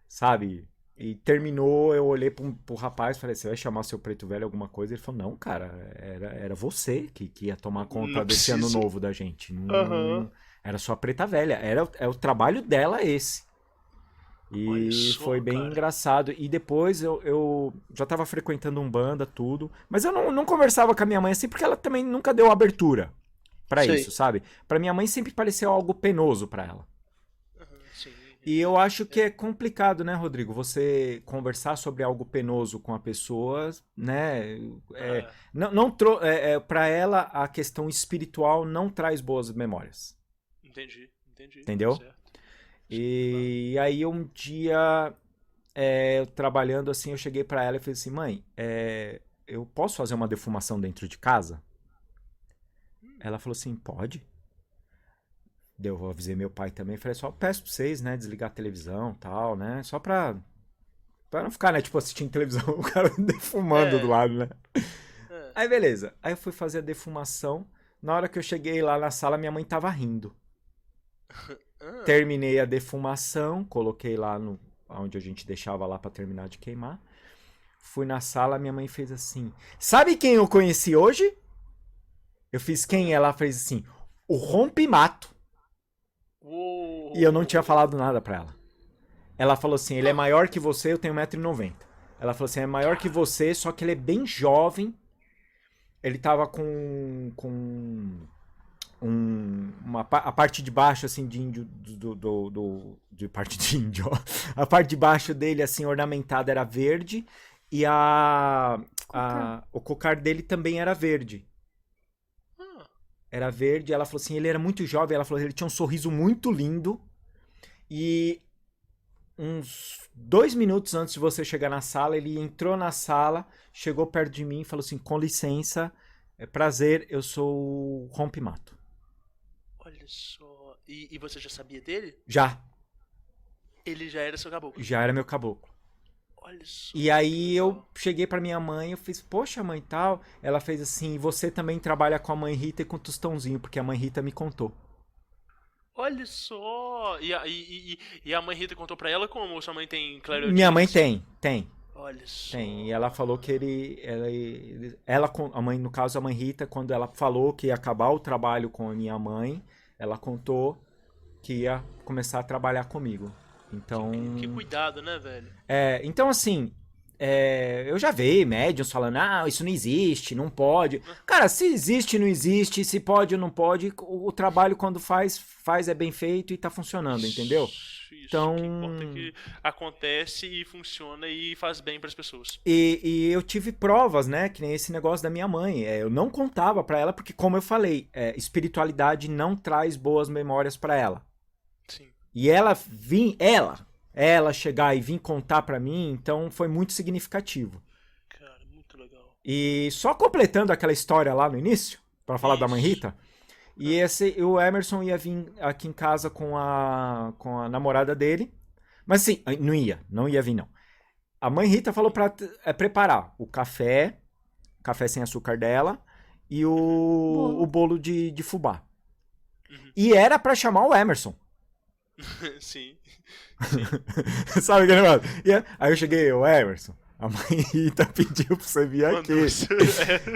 sabe? E terminou, eu olhei pro rapaz e falei, você vai chamar seu preto velho alguma coisa? Ele falou, não, cara, era você que ia tomar conta desse ano novo da gente. Não, era sua preta velha, é o trabalho dela esse. E só, foi bem engraçado. E depois eu já tava frequentando Umbanda, tudo. Mas eu não conversava com a minha mãe assim, porque ela também nunca deu abertura pra isso, sabe? Pra minha mãe sempre pareceu algo penoso pra ela. E eu acho que é complicado, né, Rodrigo? Você conversar sobre algo penoso com a pessoa, né? Pra ela, a questão espiritual não traz boas memórias. Entendi. Entendeu? Certo. E aí um dia, eu trabalhando assim, eu cheguei pra ela e falei assim, mãe, eu posso fazer uma defumação dentro de casa? Ela falou assim, pode. Eu avisei meu pai também, falei, só peço pra vocês, né, desligar a televisão e tal, né, só pra não ficar, né, tipo, assistindo televisão, o cara defumando do lado, né. Aí beleza, aí eu fui fazer a defumação, na hora que eu cheguei lá na sala, minha mãe tava rindo. Terminei a defumação, coloquei lá onde a gente deixava lá pra terminar de queimar. Fui na sala, minha mãe fez assim. Sabe quem eu conheci hoje? Eu fiz quem? Ela fez assim, o Rompimato. E eu não tinha falado nada pra ela. Ela falou assim, ele é maior que você, eu tenho 1,90 m. Ela falou assim, é maior que você, só que ele é bem jovem. Ele tava com a parte de baixo, assim, de índio, de parte de índio, ó. A parte de baixo dele, assim, ornamentada era verde, e o cocar dele também era verde. Era verde, ela falou assim, ele era muito jovem, ela falou, ele tinha um sorriso muito lindo, e uns 2 minutos antes de você chegar na sala, ele entrou na sala, chegou perto de mim e falou assim, com licença, é prazer, eu sou o Rompimato. Olha só. E você já sabia dele? Já. Ele já era seu caboclo. Já era meu caboclo. Olha só. E aí eu cheguei pra minha mãe, eu fiz, poxa, mãe, tal. Ela fez assim, você também trabalha com a mãe Rita e com o Tostãozinho, porque a mãe Rita me contou. Olha só. E a mãe Rita contou pra ela como? Ou sua mãe tem clareaudiência? Minha mãe tem. Olha só. Tem, e ela falou que a mãe, no caso a mãe Rita, quando ela falou que ia acabar o trabalho com a minha mãe, ela contou que ia começar a trabalhar comigo. Então, Que cuidado, né, velho? então assim, eu já vi médiuns falando, isso não existe, não pode. Cara, se existe, não existe, se pode ou não pode, o trabalho quando faz é bem feito e tá funcionando, entendeu? Isso, Então, o que importa é que acontece e funciona e faz bem pras pessoas. E eu tive provas, né? Que nem esse negócio da minha mãe. Eu não contava pra ela, porque, como eu falei, espiritualidade não traz boas memórias pra ela. Sim. E ela chegar e vir contar pra mim, então foi muito significativo. Cara, muito legal. E só completando aquela história lá no início, pra falar da mãe Rita. E o Emerson ia vir aqui em casa com a namorada dele. Mas assim, não ia vir não. A mãe Rita falou pra preparar o café sem açúcar dela, e o bolo de fubá. E era pra chamar o Emerson. Sim. Sabe aquele negócio? Aí eu cheguei, o Emerson, a mãe Rita pediu pra você vir aqui.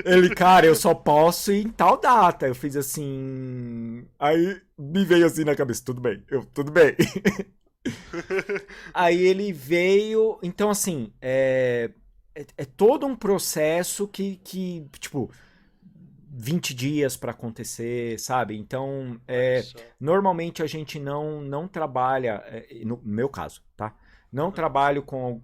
Ele, cara, eu só posso ir em tal data. Eu fiz assim. Aí me veio assim na cabeça, tudo bem. Tudo bem. Aí ele veio. Então, assim, é todo um processo que tipo, 20 dias pra acontecer, sabe? Então, normalmente a gente não trabalha, no meu caso, tá? Não trabalho com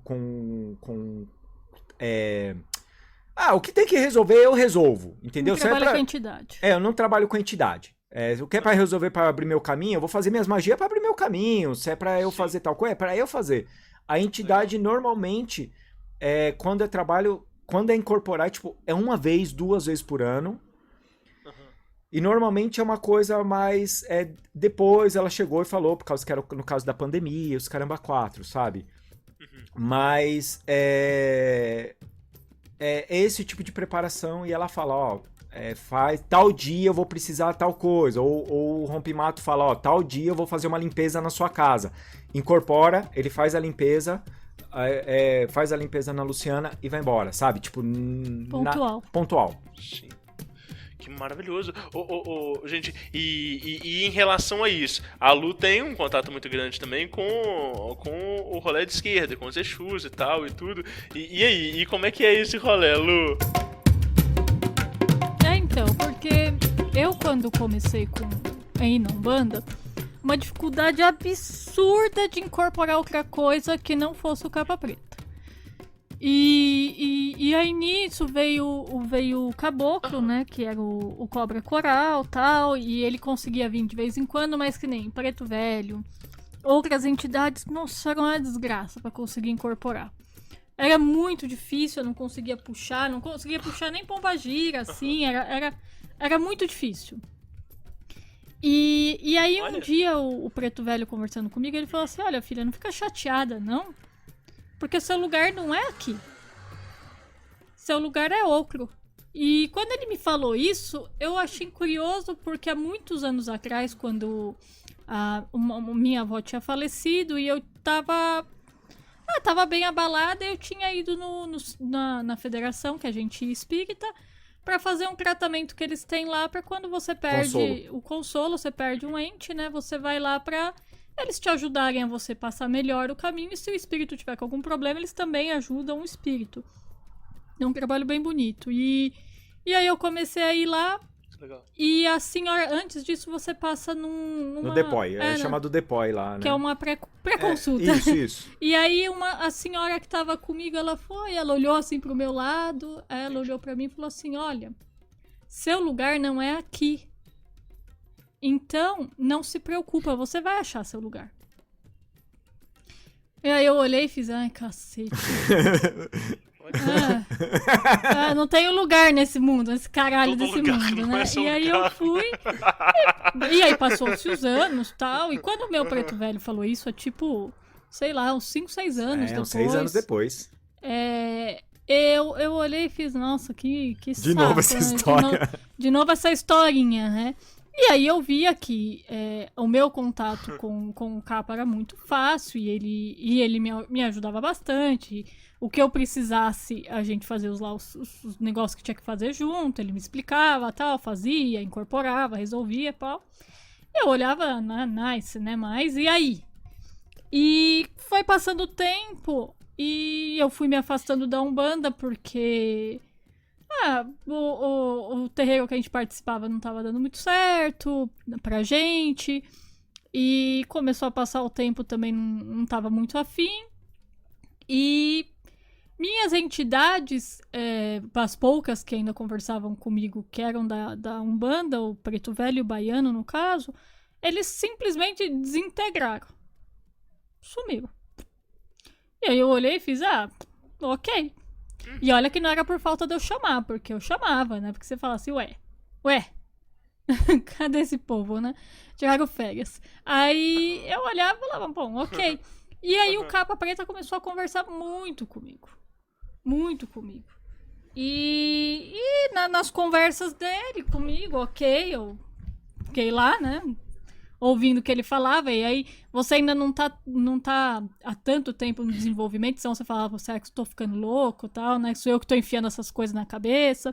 o que tem que resolver, eu resolvo, entendeu? Não trabalha com a entidade. Eu não trabalho com a entidade. O que é pra resolver, pra abrir meu caminho, eu vou fazer minhas magias pra abrir meu caminho. Se é pra eu fazer tal coisa, é pra eu fazer. A entidade, normalmente, quando eu trabalho, quando é incorporar, tipo, é 1 vez, 2 vezes por ano. E normalmente é uma coisa mais... depois ela chegou e falou, por causa que era no caso da pandemia, os caramba 4, sabe? Mas é esse tipo de preparação, e ela fala, faz tal dia eu vou precisar tal coisa. Ou o Rompimato fala, tal dia eu vou fazer uma limpeza na sua casa. Incorpora, ele faz a limpeza, faz a limpeza na Luciana e vai embora, sabe? Tipo, pontual. Sim. Que maravilhoso. Gente, e em relação a isso, a Lu tem um contato muito grande também com o rolê de esquerda, com os Exus e tal e tudo. E aí, como é que é esse rolê, Lu? Então, porque eu quando comecei em Umbanda, uma dificuldade absurda de incorporar outra coisa que não fosse o capa preta. E aí nisso veio o caboclo, né, que era o cobra coral tal, e ele conseguia vir de vez em quando, mas que nem Preto Velho, outras entidades, nossa, era uma desgraça pra conseguir incorporar. Era muito difícil, eu não conseguia puxar nem Pombagira, assim, era muito difícil. E aí um dia o Preto Velho conversando comigo, ele falou assim, olha filha, não fica chateada não, porque seu lugar não é aqui. Seu lugar é outro. E quando ele me falou isso, eu achei curioso, porque há muitos anos atrás, quando minha avó tinha falecido e eu tava bem abalada, eu tinha ido na federação, que a gente é espírita, pra fazer um tratamento que eles têm lá, pra quando você perde o consolo, você perde um ente, né? Você vai lá pra eles te ajudarem a você passar melhor o caminho, e se o espírito tiver com algum problema, eles também ajudam o espírito. É um trabalho bem bonito. E aí eu comecei a ir lá. Legal. E a senhora, antes disso, você passa no Depói, chamado Depói lá, né? Que é uma pré-consulta. Isso. E aí a senhora que tava comigo, ela olhou assim pro meu lado, ela olhou pra mim e falou assim, olha, seu lugar não é aqui. Então, não se preocupa, você vai achar seu lugar. E aí eu olhei e fiz, ai, cacete. Não tenho lugar nesse mundo, nesse caralho todo desse lugar mundo, não né? é seu E aí lugar. eu fui. E aí passou-se os anos e tal. E quando o meu Preto Velho falou isso, há tipo sei lá, uns 5, 6 anos depois. Uns 6 anos depois. Eu olhei e fiz, nossa, que saco. De novo essa história. De novo essa historinha, né? E aí eu via que o meu contato com o Capa era muito fácil e ele me ajudava bastante. O que eu precisasse, a gente fazia os negócios que tinha que fazer junto, ele me explicava, tal, fazia, incorporava, resolvia, tal. Eu olhava, nice, né, mas e aí? E foi passando o tempo e eu fui me afastando da Umbanda porque o terreiro que a gente participava não estava dando muito certo pra gente. E começou a passar o tempo também, não estava muito afim. E minhas entidades, as poucas que ainda conversavam comigo, que eram da Umbanda, o Preto Velho e o Baiano, no caso, eles simplesmente desintegraram. Sumiram. E aí eu olhei e fiz, ok. E olha que não era por falta de eu chamar, porque eu chamava, né? Porque você fala assim, ué, cadê esse povo, né? Tiraram férias. Aí eu olhava e falava, bom, ok. E aí o Capa Preta começou a conversar muito comigo. Muito comigo. E nas conversas dele comigo, ok, eu fiquei lá, né? Ouvindo o que ele falava, e aí você ainda não tá há tanto tempo no desenvolvimento, então você falava, será que eu tô ficando louco e tal, né? Sou eu que tô enfiando essas coisas na cabeça.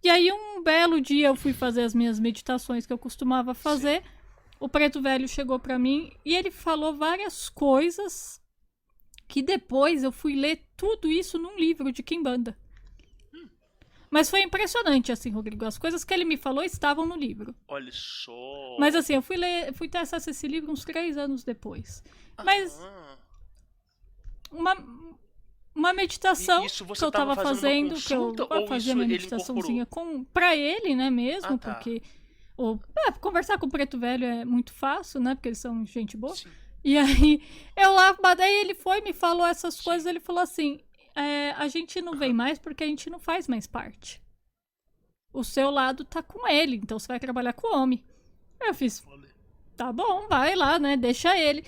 E aí um belo dia eu fui fazer as minhas meditações que eu costumava fazer, o Preto Velho chegou pra mim e ele falou várias coisas que depois eu fui ler tudo isso num livro de Quimbanda. Mas foi impressionante, assim, Rodrigo. As coisas que ele me falou estavam no livro. Olha só. Mas assim, eu fui ter acesso a esse livro uns 3 anos depois. Mas uma meditação que eu tava fazendo, que eu fazia minha meditaçãozinha pra ele, né, mesmo, porque conversar com o Preto Velho é muito fácil, né, porque eles são gente boa. Sim. E aí, daí ele foi, me falou essas coisas, ele falou assim, a gente não vem mais porque a gente não faz mais parte. O seu lado tá com ele, então você vai trabalhar com o homem. Aí eu fiz, tá bom, vai lá, né, deixa ele.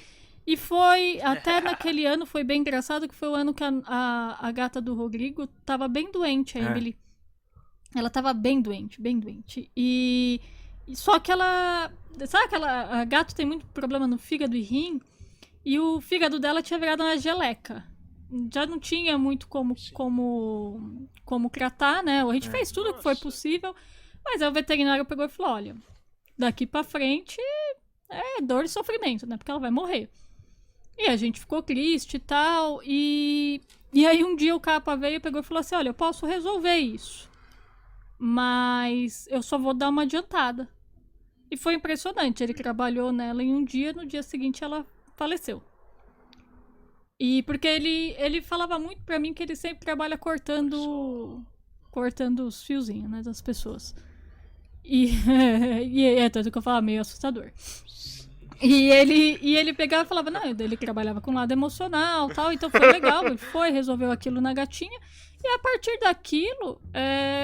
E foi, até naquele ano, foi bem engraçado, que foi o ano que a gata do Rodrigo tava bem doente, a Emily. Ela tava bem doente, bem doente. E só que ela, sabe a gato tem muito problema no fígado e rim, e o fígado dela tinha virado uma geleca. Já não tinha muito como tratar, né? A gente fez tudo o que foi possível, mas aí o veterinário pegou e falou, olha, daqui pra frente é dor e sofrimento, né? Porque ela vai morrer. E a gente ficou triste e tal, e aí um dia o Capa veio, pegou e falou assim, olha, eu posso resolver isso, mas eu só vou dar uma adiantada. E foi impressionante, ele trabalhou nela em um dia, no dia seguinte ela faleceu. E porque ele falava muito pra mim que ele sempre trabalha cortando os fiozinhos, né, das pessoas. E é tanto que eu falava meio assustador. E ele pegava e falava, não, ele trabalhava com lado emocional e tal, então foi legal, ele resolveu aquilo na gatinha. E a partir daquilo,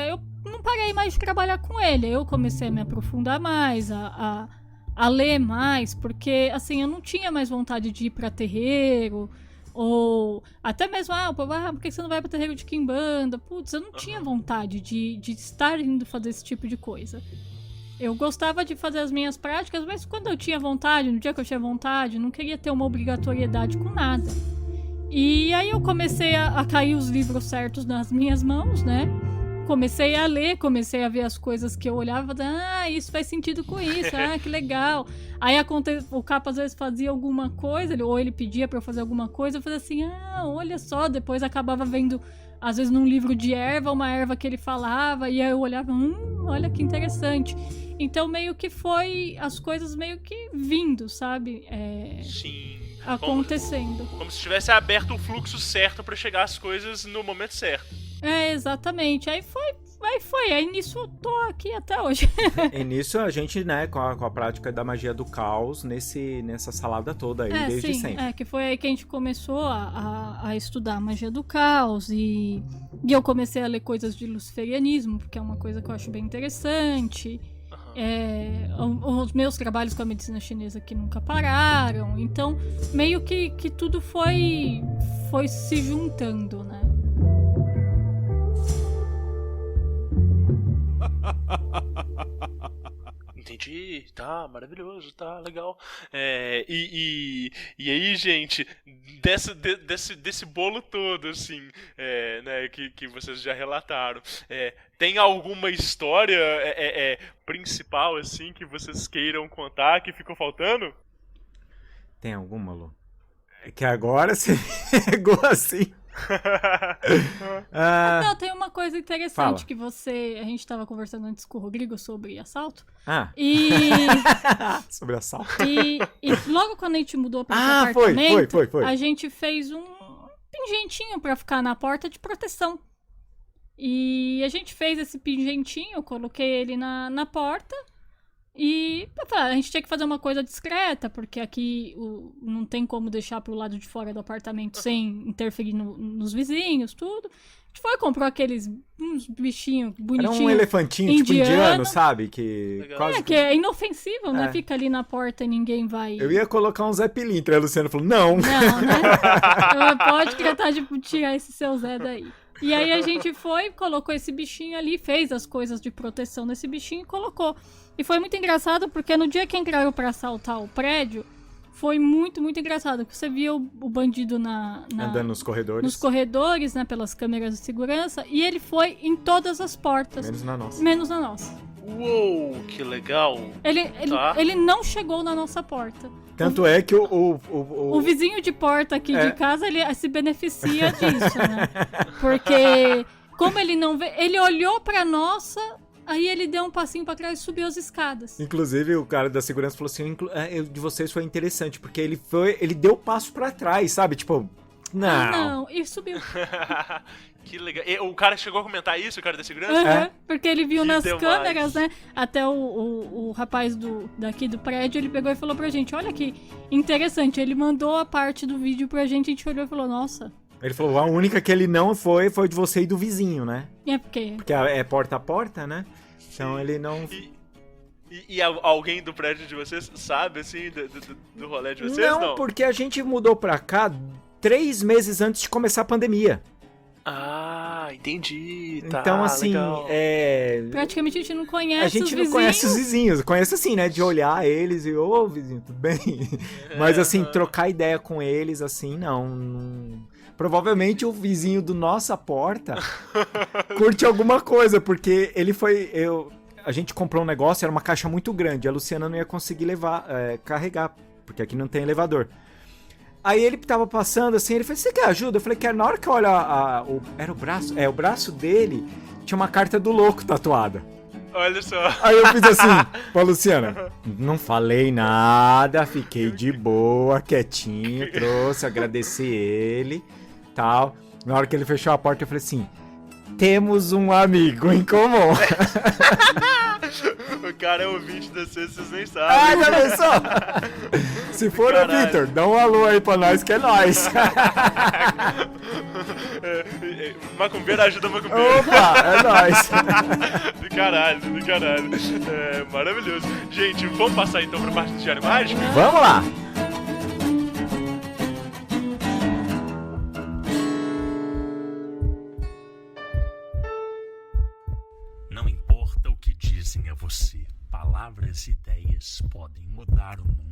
eu não parei mais de trabalhar com ele. Eu comecei a me aprofundar mais, a ler mais, porque assim, eu não tinha mais vontade de ir pra terreiro. Ou até mesmo, por que você não vai pra terreiro de Quimbanda? Putz, eu não tinha vontade de estar indo fazer esse tipo de coisa. Eu gostava de fazer as minhas práticas, mas quando eu tinha vontade, no dia que eu tinha vontade, não queria ter uma obrigatoriedade com nada. E aí eu comecei a cair os livros certos nas minhas mãos, né? Comecei a ler, comecei a ver as coisas que eu olhava, isso faz sentido com isso, que legal. Aí o Capa às vezes fazia alguma coisa, ou ele pedia pra eu fazer alguma coisa, eu fazia assim, olha só, depois acabava vendo, às vezes num livro de erva, uma erva que ele falava, e aí eu olhava, olha que interessante. Então meio que foi as coisas meio que vindo, sabe? Sim. Acontecendo. Como se tivesse aberto o fluxo certo pra chegar às coisas no momento certo. Exatamente. Aí nisso eu tô aqui até hoje. E nisso a gente, né, com a prática da magia do caos, nessa salada toda aí, desde sempre. Que foi aí que a gente começou a estudar a magia do caos e eu comecei a ler coisas de luciferianismo, porque é uma coisa que eu acho bem interessante. Os meus trabalhos com a medicina chinesa que nunca pararam. Então, meio que tudo foi se juntando, né? Entendi, tá, maravilhoso, tá, legal. E aí, gente, desse bolo todo, assim, né, que vocês já relataram, tem alguma história principal, assim, que vocês queiram contar que ficou faltando? Tem alguma, Lu? É que agora você pegou assim. Não, tem uma coisa interessante Fala. que a gente tava conversando antes com o Rodrigo sobre assalto. E... sobre assalto. E logo quando a gente mudou para esse apartamento, foi. A gente fez um pingentinho para ficar na porta de proteção. E a gente fez esse pingentinho, eu coloquei ele na porta. E a gente tinha que fazer uma coisa discreta, porque aqui não tem como deixar pro lado de fora do apartamento sem interferir nos vizinhos, tudo. A gente foi, comprou uns bichinhos bonitinhos. Era um elefantinho, tipo indiano, sabe? Que que é inofensivo, né? Fica ali na porta e ninguém vai... Eu ia colocar um Zé Pilintra, aí a Luciana falou, não. Não, né? Pode tratar de tirar esse seu Zé daí. E aí a gente foi, colocou esse bichinho ali, fez as coisas de proteção desse bichinho e colocou. E foi muito engraçado porque no dia que entraram pra assaltar o prédio, foi muito, muito engraçado. Porque você via o bandido andando nos corredores. Nos corredores, né, pelas câmeras de segurança. E ele foi em todas as portas. Menos na nossa. Uou, que legal. Ele não chegou na nossa porta. Tanto é que o vizinho de porta aqui de casa, ele se beneficia disso, né? Porque como ele não vê... Ele olhou pra nossa... Aí ele deu um passinho pra trás e subiu as escadas. Inclusive, o cara da segurança falou assim, de vocês foi interessante, porque ele deu o passo pra trás, sabe? Tipo, não. E subiu. Que legal. E o cara chegou a comentar isso, o cara da segurança? Porque ele viu nas câmeras, né? Até o rapaz daqui do prédio, ele pegou e falou pra gente, olha que interessante. Ele mandou a parte do vídeo pra gente, a gente olhou e falou, nossa... Ele falou, a única que ele não foi de você e do vizinho, né? Porque é porta a porta, né? Então ele não... E alguém do prédio de vocês sabe, assim, do rolê de vocês? Não, porque a gente mudou pra cá 3 meses antes de começar a pandemia. Ah, entendi. Tá, então, assim, legal. Praticamente a gente não conhece os vizinhos. A gente não conhece os vizinhos. Conhece assim, né? De olhar eles e, ô, vizinho, tudo bem? Mas, assim, trocar ideia com eles, assim, não... Provavelmente o vizinho do nossa porta curte alguma coisa, porque ele foi... A gente comprou um negócio, era uma caixa muito grande. A Luciana não ia conseguir carregar, porque aqui não tem elevador. Aí ele tava passando assim, ele falou, você quer ajuda? Eu falei, quero. Na hora que eu olho era o braço? O braço dele tinha uma carta do louco tatuada. Olha só. Aí eu fiz assim, pra Luciana, não falei nada, fiquei de boa, quietinho, trouxe, agradeci ele, tal. Na hora que ele fechou a porta, eu falei assim, temos um amigo em comum. O cara é ouvinte da C, vocês nem sabem. Já pensou? Se for o Vitor, dá um alô aí pra nós, que é nóis. Macumbeiro ajuda macumbeiro. Opa, é nóis. Do caralho. Maravilhoso. Gente, vamos passar então pra parte do Diário Mágico? Vamos lá. Não importa o que dizem a você, palavras e ideias podem mudar o mundo.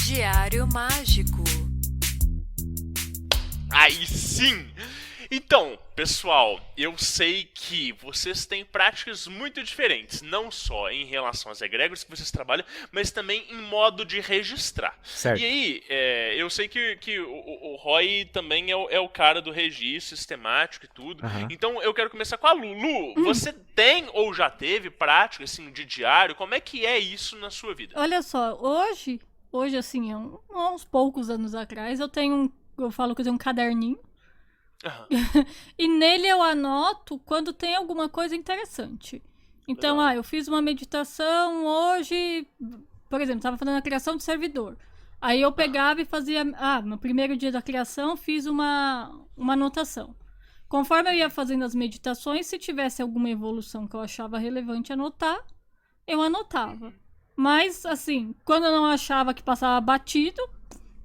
Diário Mágico. Aí sim! Então, pessoal, eu sei que vocês têm práticas muito diferentes, não só em relação às egregores que vocês trabalham, mas também em modo de registrar. Certo. E aí, eu sei que o Roy também é o cara do registro sistemático e tudo. Uhum. Então eu quero começar com a Lulu. Você tem ou já teve prática assim, de diário? Como é que é isso na sua vida? Olha só, hoje assim, uns poucos anos atrás, eu falo que eu tenho um caderninho. Uhum. E nele eu anoto quando tem alguma coisa interessante. Então, eu fiz uma meditação hoje, por exemplo, estava fazendo a criação de servidor. Aí eu pegava e fazia, no primeiro dia da criação fiz uma anotação. conforme eu ia fazendo as meditações, se tivesse alguma evolução que eu achava relevante anotar, eu anotava. Mas, assim, quando eu não achava que passava batido,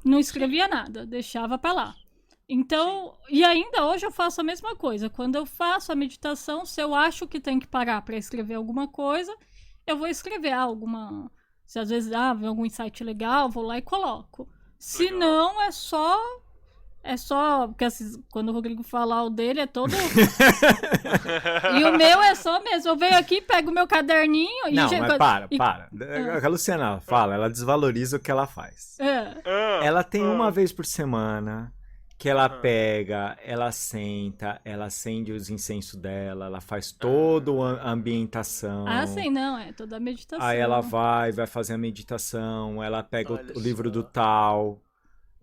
não escrevia nada, deixava pra lá. Então, e ainda hoje eu faço a mesma coisa. Quando eu faço a meditação, se eu acho que tem que parar pra escrever alguma coisa, eu vou escrever alguma... Se às vezes vem algum insight legal, vou lá e coloco. Se não, é só... Porque assim, quando o Rodrigo falar o dele, é todo... E o meu é só mesmo. Eu venho aqui, pego o meu caderninho... Não, e... mas para. A Luciana fala, ela desvaloriza o que ela faz. Ela tem uma vez por semana que ela pega, ela senta, ela acende os incensos dela, ela faz toda a ambientação. Sim, não, é toda a meditação. Aí ela vai fazer a meditação, ela pega o livro do tal...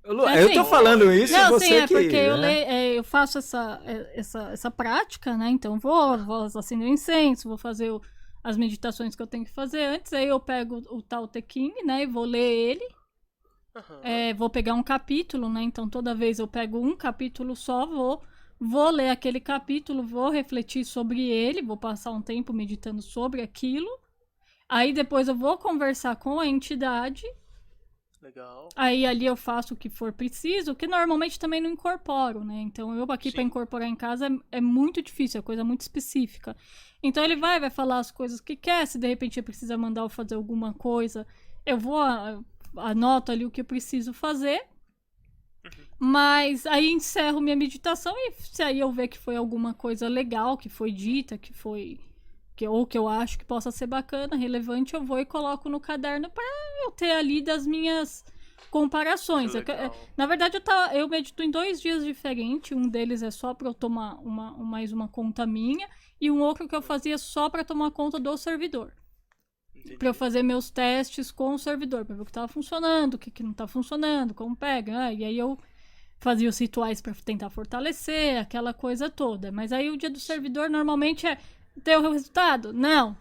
Eu tô falando isso, não, você sim, é que... porque né? eu faço essa prática, né? Então vou acender o incenso, vou fazer as meditações que eu tenho que fazer antes, aí eu pego o Tao Te Ching, né? E vou ler ele. Vou pegar um capítulo, né? Então toda vez eu pego um capítulo só, vou ler aquele capítulo, vou refletir sobre ele, vou passar um tempo meditando sobre aquilo. Aí depois eu vou conversar com a entidade. Legal. Aí ali eu faço o que for preciso, que normalmente também não incorporo, né? Então eu aqui para incorporar em casa é muito difícil, é coisa muito específica. Então ele vai falar as coisas que quer, se de repente ele precisa mandar eu fazer alguma coisa, eu vou, anoto ali o que eu preciso fazer, mas aí encerro minha meditação e se aí eu ver que foi alguma coisa legal, que foi dita, ou que eu acho que possa ser bacana, relevante, eu vou e coloco no caderno para eu ter ali das minhas comparações. Na verdade, eu medito em 2 dias diferentes. Um deles é só para eu tomar mais uma conta minha e um outro que eu fazia só para tomar conta do servidor. Para eu fazer meus testes com o servidor, para ver o que estava funcionando, o que não está funcionando, como pega. E aí eu fazia os rituais para tentar fortalecer, aquela coisa toda. Mas aí o dia do servidor normalmente ter o resultado? Não.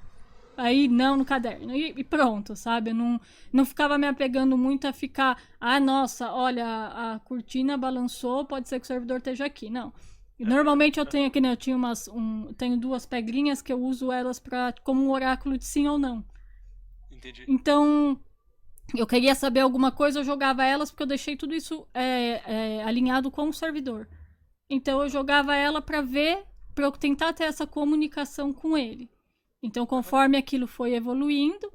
Aí não no caderno. E pronto, sabe? Eu não ficava me apegando muito a ficar... nossa, olha, a cortina balançou, pode ser que o servidor esteja aqui. Não. E normalmente eu tenho aqui, né? Eu tenho 2 pedrinhas que eu uso elas como um oráculo de sim ou não. Entendi. Então, eu queria saber alguma coisa, eu jogava elas porque eu deixei tudo isso alinhado com o servidor. Então eu jogava ela para eu tentar ter essa comunicação com ele. Então, conforme aquilo foi evoluindo,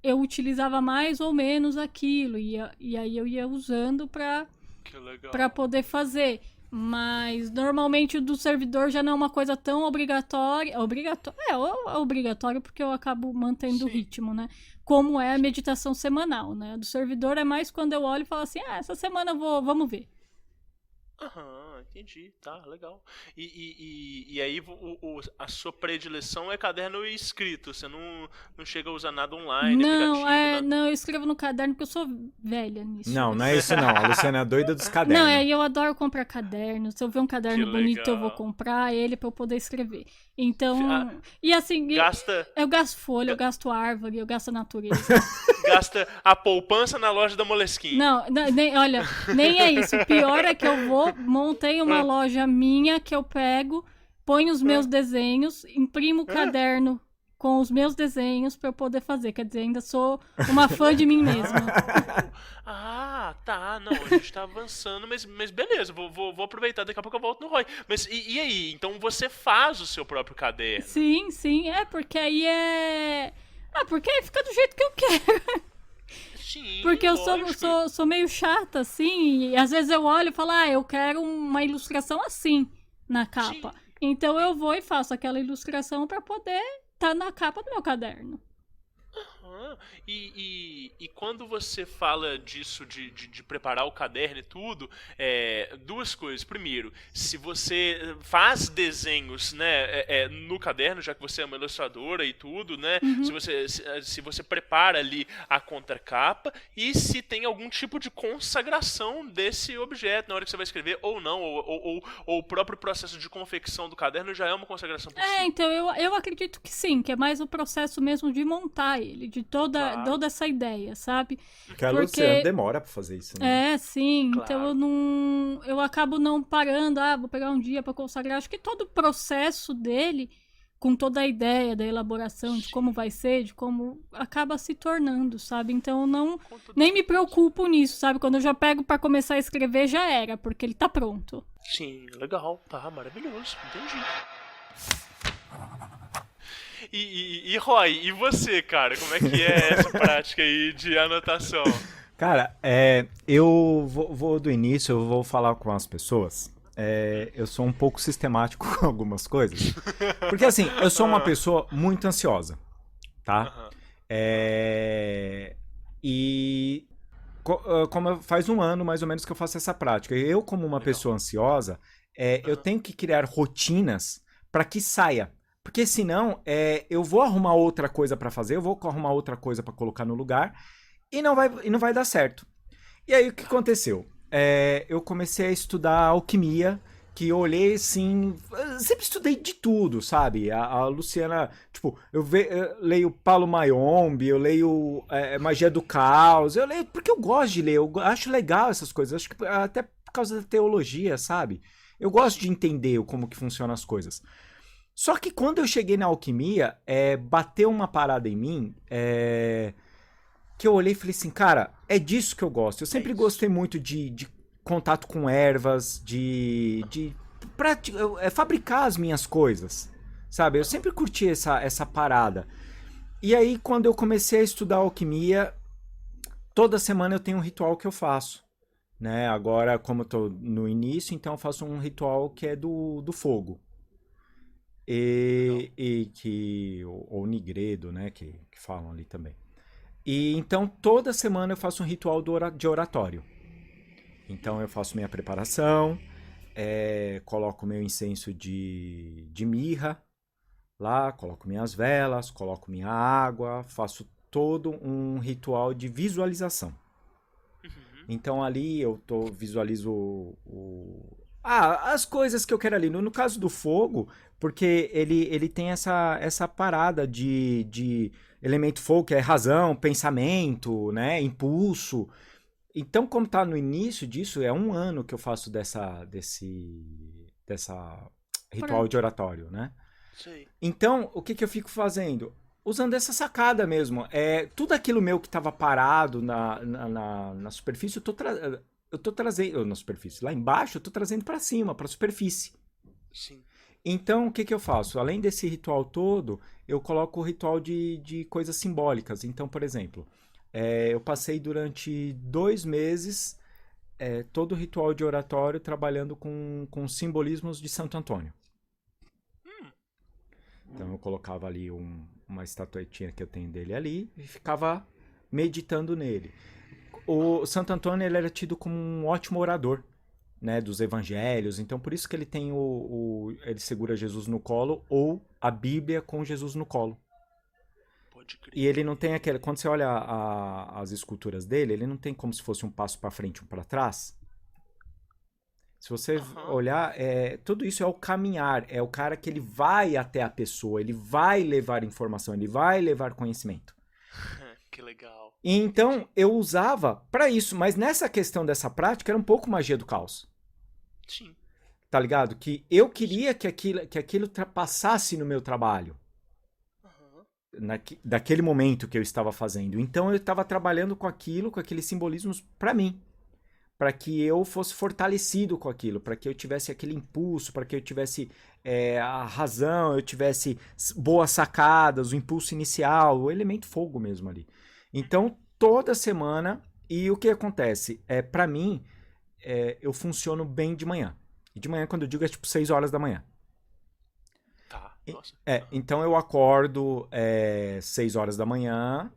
eu utilizava mais ou menos aquilo. E aí eu ia usando para poder fazer. Mas, normalmente, o do servidor já não é uma coisa tão obrigatória. É obrigatório porque eu acabo mantendo o ritmo, né? Como é a meditação semanal, né? A do servidor é mais quando eu olho e falo assim, essa semana vamos ver. Entendi, tá, legal. E aí a sua predileção é caderno escrito, você não chega a usar nada online, Não, eu escrevo no caderno porque eu sou velha nisso. Não é isso não, a Luciana é doida dos cadernos. Não, eu adoro comprar caderno, se eu ver um caderno bonito eu vou comprar ele pra eu poder escrever. Então, e assim, eu gasto folha, eu gasto árvore, eu gasto natureza. Gasta a poupança na loja da Moleskine. Não, olha, nem é isso. O pior é que eu montei uma loja minha que eu pego, ponho os meus desenhos, imprimo o caderno com os meus desenhos pra eu poder fazer. Quer dizer, ainda sou uma fã de mim mesma. Tá, não, a gente tá avançando, mas beleza, vou aproveitar, daqui a pouco eu volto no Roy. Mas e aí, então você faz o seu próprio caderno? Sim, porque aí porque aí fica do jeito que eu quero. Sim, porque eu sou meio chata, assim, e às vezes eu olho e falo, eu quero uma ilustração assim na capa. Sim. Então eu vou e faço aquela ilustração pra poder estar na capa do meu caderno. E quando você fala disso, de preparar o caderno e tudo, 2 coisas. Primeiro, se você faz desenhos, né, no caderno, já que você é uma ilustradora e tudo, né, se você prepara ali a contracapa e se tem algum tipo de consagração desse objeto na hora que você vai escrever ou não, ou o próprio processo de confecção do caderno já é uma consagração por si. Então eu acredito que sim, que é mais o processo mesmo de montar ele, de toda essa ideia, sabe? Porque a Luciana demora pra fazer isso, né? Sim. Claro. Então eu acabo não parando, vou pegar um dia pra consagrar. Acho que todo o processo dele, com toda a ideia da elaboração, de como vai ser, de como acaba se tornando, sabe? Então eu nem me preocupo nisso, sabe? Quando eu já pego pra começar a escrever, já era, porque ele tá pronto. Sim, legal, tá, maravilhoso, entendi. E Roy, e você, cara? Como é que é essa prática aí de anotação? Cara, eu vou do início, eu vou falar com as pessoas. Eu sou um pouco sistemático com algumas coisas. Porque assim, eu sou uma pessoa muito ansiosa, tá? E como faz um ano mais ou menos que eu faço essa prática. Eu, como uma pessoa ansiosa, eu tenho que criar rotinas para que saia. Porque senão eu vou arrumar outra coisa para fazer, eu vou arrumar outra coisa para colocar no lugar e não vai dar certo. E aí o que aconteceu? Eu comecei a estudar alquimia, que eu olhei assim, eu sempre estudei de tudo, sabe? A Luciana, tipo, eu leio Paulo Mayombe, eu leio Magia do Caos, eu leio porque eu gosto de ler, eu acho legal essas coisas, acho que até por causa da teologia, sabe? Eu gosto de entender como que funcionam as coisas. Só que quando eu cheguei na alquimia, bateu uma parada em mim, que eu olhei e falei assim, cara, é disso que eu gosto. Eu sempre gostei muito de contato com ervas, de fabricar as minhas coisas, sabe? Eu sempre curti essa parada. E aí, quando eu comecei a estudar alquimia, toda semana eu tenho um ritual que eu faço, né? Agora, como eu tô no início, então eu faço um ritual que é do fogo. Ou nigredo, né? Que falam ali também. E então toda semana eu faço um ritual de oratório. Então eu faço minha preparação, coloco meu incenso de mirra lá, coloco minhas velas, coloco minha água, faço todo um ritual de visualização. Então ali eu visualizo as coisas que eu quero ali. No caso do fogo, porque ele tem essa parada de elemento fogo, que é razão, pensamento, né, impulso. Então, como tá no início disso, é um ano que eu faço dessa ritual de oratório, né? Sei. Então, o que eu fico fazendo? Usando essa sacada mesmo. Tudo aquilo meu que estava parado na superfície, eu tô trazendo... Na superfície, lá embaixo, eu tô trazendo para cima, para a superfície. Sim. Então, o que eu faço? Além desse ritual todo, eu coloco o ritual de coisas simbólicas. Então, por exemplo, eu passei durante 2 meses todo o ritual de oratório trabalhando com simbolismos de Santo Antônio. Então, eu colocava ali uma estatuetinha que eu tenho dele ali e ficava meditando nele. O Santo Antônio ele era tido como um ótimo orador, né, dos evangelhos, então por isso que ele tem ele segura Jesus no colo ou a Bíblia com Jesus no colo. Pode crer. E ele não tem aquele, quando você olha as esculturas dele, ele não tem como se fosse um passo para frente, um para trás. Se você olhar, tudo isso é o caminhar, é o cara que ele vai até a pessoa, ele vai levar informação, ele vai levar conhecimento. Que legal. E então eu usava para isso, mas nessa questão dessa prática era um pouco magia do caos. Sim. Tá ligado? Que eu queria que aquilo passasse no meu trabalho. Daquele momento que eu estava fazendo. Então eu estava trabalhando com aqueles simbolismos para mim. Para que eu fosse fortalecido com aquilo, para que eu tivesse aquele impulso, para que eu tivesse a razão, eu tivesse boas sacadas, o impulso inicial, o elemento fogo mesmo ali. Então, toda semana, e o que acontece? Para mim, eu funciono bem de manhã. E de manhã, quando eu digo, é tipo 6 horas da manhã. Tá, nossa. Então eu acordo 6 horas da manhã,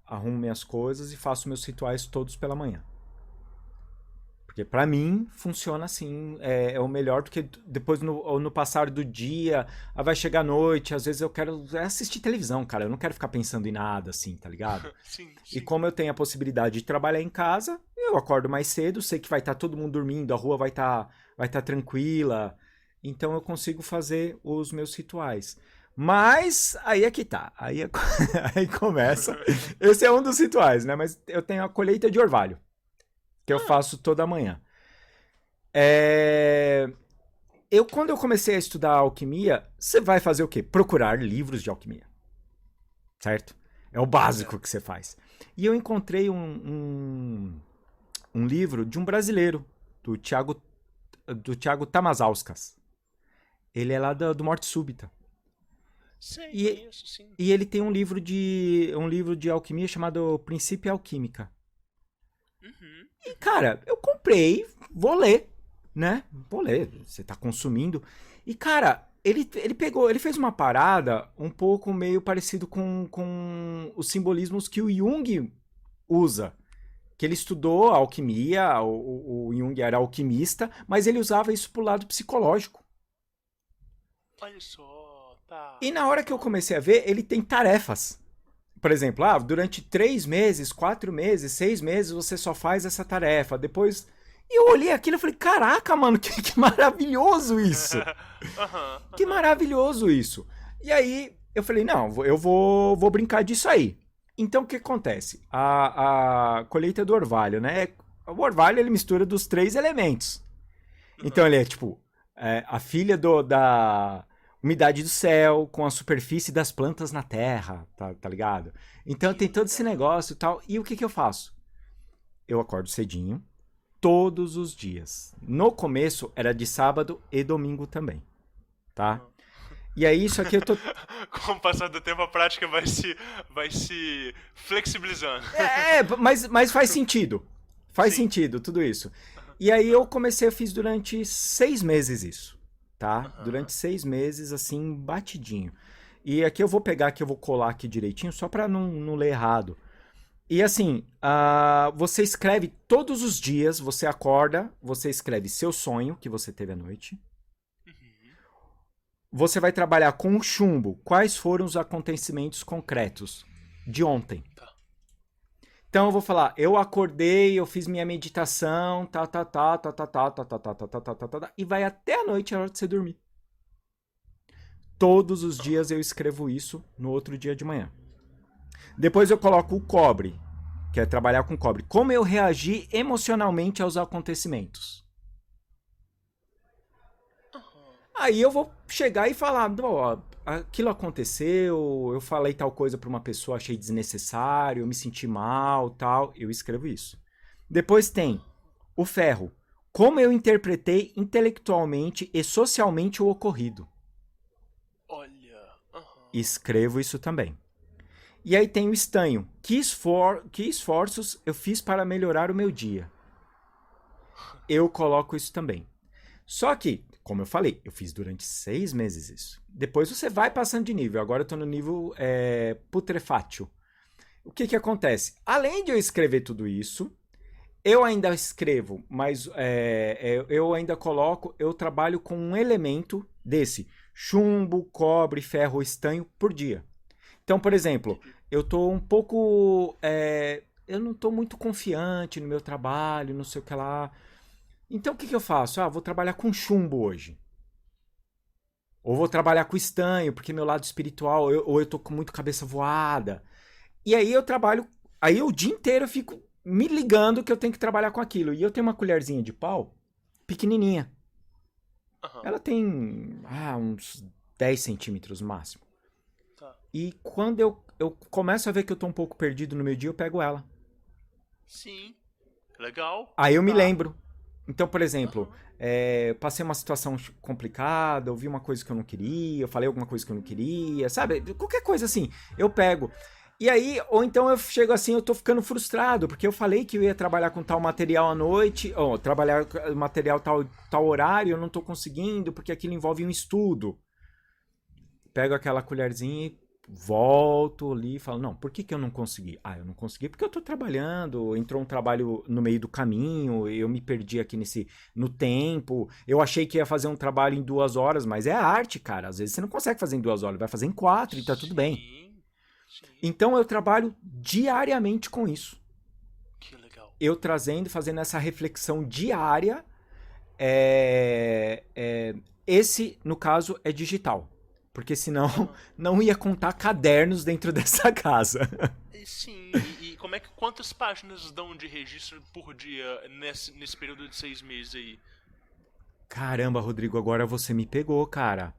arrumo minhas coisas e faço meus rituais todos pela manhã. Porque pra mim funciona assim, é o melhor, porque depois no passar do dia, vai chegar a noite, às vezes eu quero assistir televisão, cara, eu não quero ficar pensando em nada assim, tá ligado? Sim. E como eu tenho a possibilidade de trabalhar em casa, eu acordo mais cedo, sei que vai estar todo mundo dormindo, a rua vai estar tranquila, então eu consigo fazer os meus rituais. Mas aí é que tá. Aí, aí começa. Esse é um dos rituais, né? Mas eu tenho a colheita de orvalho, que eu faço toda manhã. Quando eu comecei a estudar alquimia, você vai fazer o quê? Procurar livros de alquimia. Certo? É o básico que você faz. E eu encontrei um livro de um brasileiro, do Thiago Tamazauskas. Ele é lá do Morte Súbita. Sei, conheço, sim. E ele tem um livro de alquimia chamado Princípio Alquímica. E, cara, eu comprei, vou ler, né? Vou ler, você tá consumindo. E, cara, ele fez uma parada um pouco meio parecido com os simbolismos que o Jung usa. Que ele estudou a alquimia, o Jung era alquimista, mas ele usava isso pro lado psicológico. Olha só, tá. E na hora que eu comecei a ver, ele tem tarefas. Por exemplo, durante 3 meses, 4 meses, 6 meses, você só faz essa tarefa. Depois... E eu olhei aquilo e falei, caraca, mano, que maravilhoso isso. Que maravilhoso isso. E aí, eu falei, não, eu vou brincar disso aí. Então, o que acontece? A colheita do orvalho, né? O orvalho, ele mistura dos 3 elementos. Então, ele é, tipo, a filha da umidade do céu com a superfície das plantas na terra, tá ligado? Então, tem todo esse negócio e tal. E o que eu faço? Eu acordo cedinho, todos os dias. No começo, era de sábado e domingo também, tá? E aí, isso aqui eu tô... Com o passar do tempo, a prática vai se flexibilizando. Mas faz sentido. Faz sentido, tudo isso. E aí eu fiz durante 6 meses isso, tá? Durante 6 meses, assim, batidinho. E aqui eu vou colar aqui direitinho, só pra não ler errado. E assim, você escreve todos os dias, você acorda, você escreve seu sonho que você teve à noite. Você vai trabalhar com o chumbo. Quais foram os acontecimentos concretos de ontem? Então eu vou falar, eu acordei, eu fiz minha meditação, e vai até a noite, a hora de você dormir. Todos os dias eu escrevo isso no outro dia de manhã. Depois eu coloco o cobre, que é trabalhar com cobre. Como eu reagi emocionalmente aos acontecimentos. Aí eu vou chegar e falar, ó, aquilo aconteceu, eu falei tal coisa pra uma pessoa, achei desnecessário, eu me senti mal, tal. Eu escrevo isso. Depois tem o ferro. Como eu interpretei intelectualmente e socialmente o ocorrido. Olha. Escrevo isso também. E aí tem o estanho. Que esforços eu fiz para melhorar o meu dia? Eu coloco isso também. Só que, como eu falei, eu fiz durante 6 meses isso. Depois você vai passando de nível. Agora eu tô no nível putrefátil. O que acontece? Além de eu escrever tudo isso, eu ainda escrevo, mas eu ainda coloco, eu trabalho com um elemento desse. Chumbo, cobre, ferro, estanho por dia. Então, por exemplo, eu tô um pouco... eu não tô muito confiante no meu trabalho, não sei o que lá... Então, o que eu faço? Vou trabalhar com chumbo hoje. Ou vou trabalhar com estanho, porque meu lado espiritual, ou eu tô com muito cabeça voada. E aí eu trabalho... Aí o dia inteiro eu fico me ligando que eu tenho que trabalhar com aquilo. E eu tenho uma colherzinha de pau pequenininha. Ela tem uns 10 centímetros no máximo. E quando eu começo a ver que eu tô um pouco perdido no meu dia, eu pego ela. Sim. Legal. Aí eu me lembro. Então, por exemplo, passei uma situação complicada, eu vi uma coisa que eu não queria, eu falei alguma coisa que eu não queria, sabe? Qualquer coisa assim, eu pego. E aí, ou então eu chego assim, eu tô ficando frustrado, porque eu falei que eu ia trabalhar com tal material à noite, ou trabalhar com material tal horário, eu não tô conseguindo, porque aquilo envolve um estudo. Pego aquela colherzinha e volto ali e falo, não, por que eu não consegui? Eu não consegui porque eu tô trabalhando, entrou um trabalho no meio do caminho, eu me perdi aqui no tempo, eu achei que ia fazer um trabalho em 2 horas, mas é arte, cara, às vezes você não consegue fazer em 2 horas, vai fazer em 4 e tá tudo bem. Então eu trabalho diariamente com isso. Que legal. Eu fazendo essa reflexão diária, esse, no caso, é digital. Porque senão não ia contar cadernos dentro dessa casa. Sim, e quantas páginas dão de registro por dia nesse período de 6 meses aí? Caramba, Rodrigo, agora você me pegou, cara.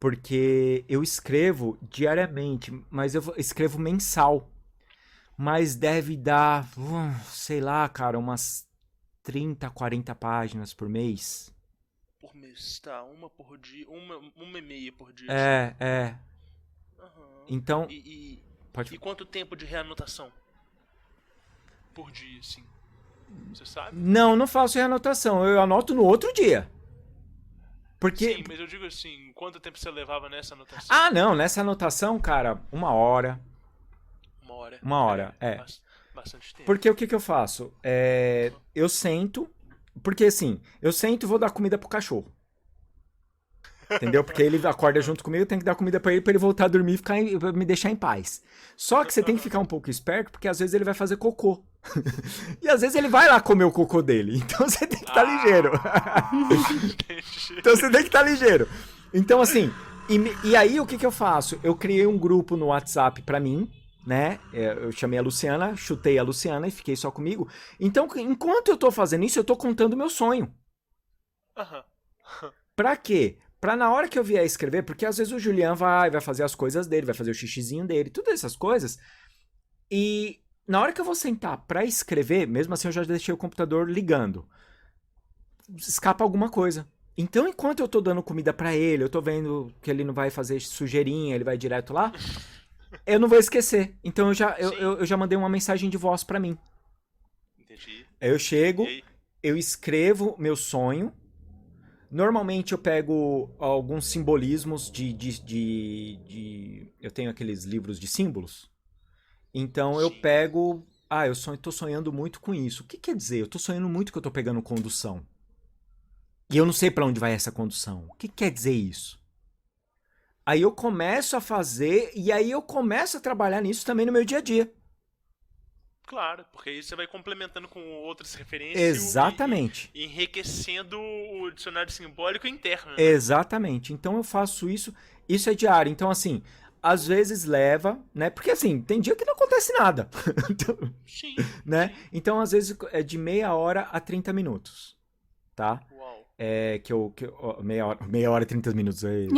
Porque eu escrevo diariamente, mas eu escrevo mensal. Mas deve dar, sei lá, cara, umas 30, 40 páginas por mês. Por mês, tá. Uma por dia, uma e meia por dia. É. Uhum. Então... E Pode... quanto tempo de reanotação? Por dia, assim. Você sabe? Não faço reanotação. Eu anoto no outro dia. Porque... Sim, mas eu digo assim, quanto tempo você levava nessa anotação? Ah, não. Nessa anotação, cara, 1 hora. 1 hora? 1 hora, é. Bastante tempo. Porque o que eu faço? Eu sento... Porque assim, eu sento e vou dar comida pro cachorro. Entendeu? Porque ele acorda junto comigo, eu tenho que dar comida pra ele voltar a dormir e me deixar em paz. Só que você tem que ficar um pouco esperto, porque às vezes ele vai fazer cocô. E às vezes ele vai lá comer o cocô dele. Então você tem que estar ligeiro. Então você tem que estar ligeiro. Então assim, e aí o que eu faço? Eu criei um grupo no WhatsApp pra mim, né? Eu chamei a Luciana, chutei a Luciana e fiquei só comigo. Então, enquanto eu tô fazendo isso, eu tô contando meu sonho. Pra quê? Pra na hora que eu vier escrever, porque às vezes o Julian vai fazer as coisas dele, vai fazer o xixizinho dele, todas essas coisas. E na hora que eu vou sentar pra escrever, mesmo assim eu já deixei o computador ligando. Escapa alguma coisa. Então, enquanto eu tô dando comida pra ele, eu tô vendo que ele não vai fazer sujeirinha, ele vai direto lá, eu não vou esquecer. Então eu já mandei uma mensagem de voz pra mim. Entendi. Aí eu chego, eu escrevo meu sonho. Normalmente eu pego alguns simbolismos eu tenho aqueles livros de símbolos. Então eu pego... tô sonhando muito com isso. O que quer dizer? Eu tô sonhando muito que eu tô pegando condução. E eu não sei pra onde vai essa condução. O que quer dizer isso? Aí eu começo a fazer e aí eu começo a trabalhar nisso também no meu dia a dia. Claro, porque aí você vai complementando com outras referências. Exatamente. E enriquecendo o dicionário simbólico interno. Né? Exatamente. Então eu faço isso. Isso é diário. Então, assim, às vezes leva, né? Porque, assim, tem dia que não acontece nada. Sim. Né? Então, às vezes, é de meia hora a 30 minutos. Tá? Uau. Meia hora e 30 minutos aí.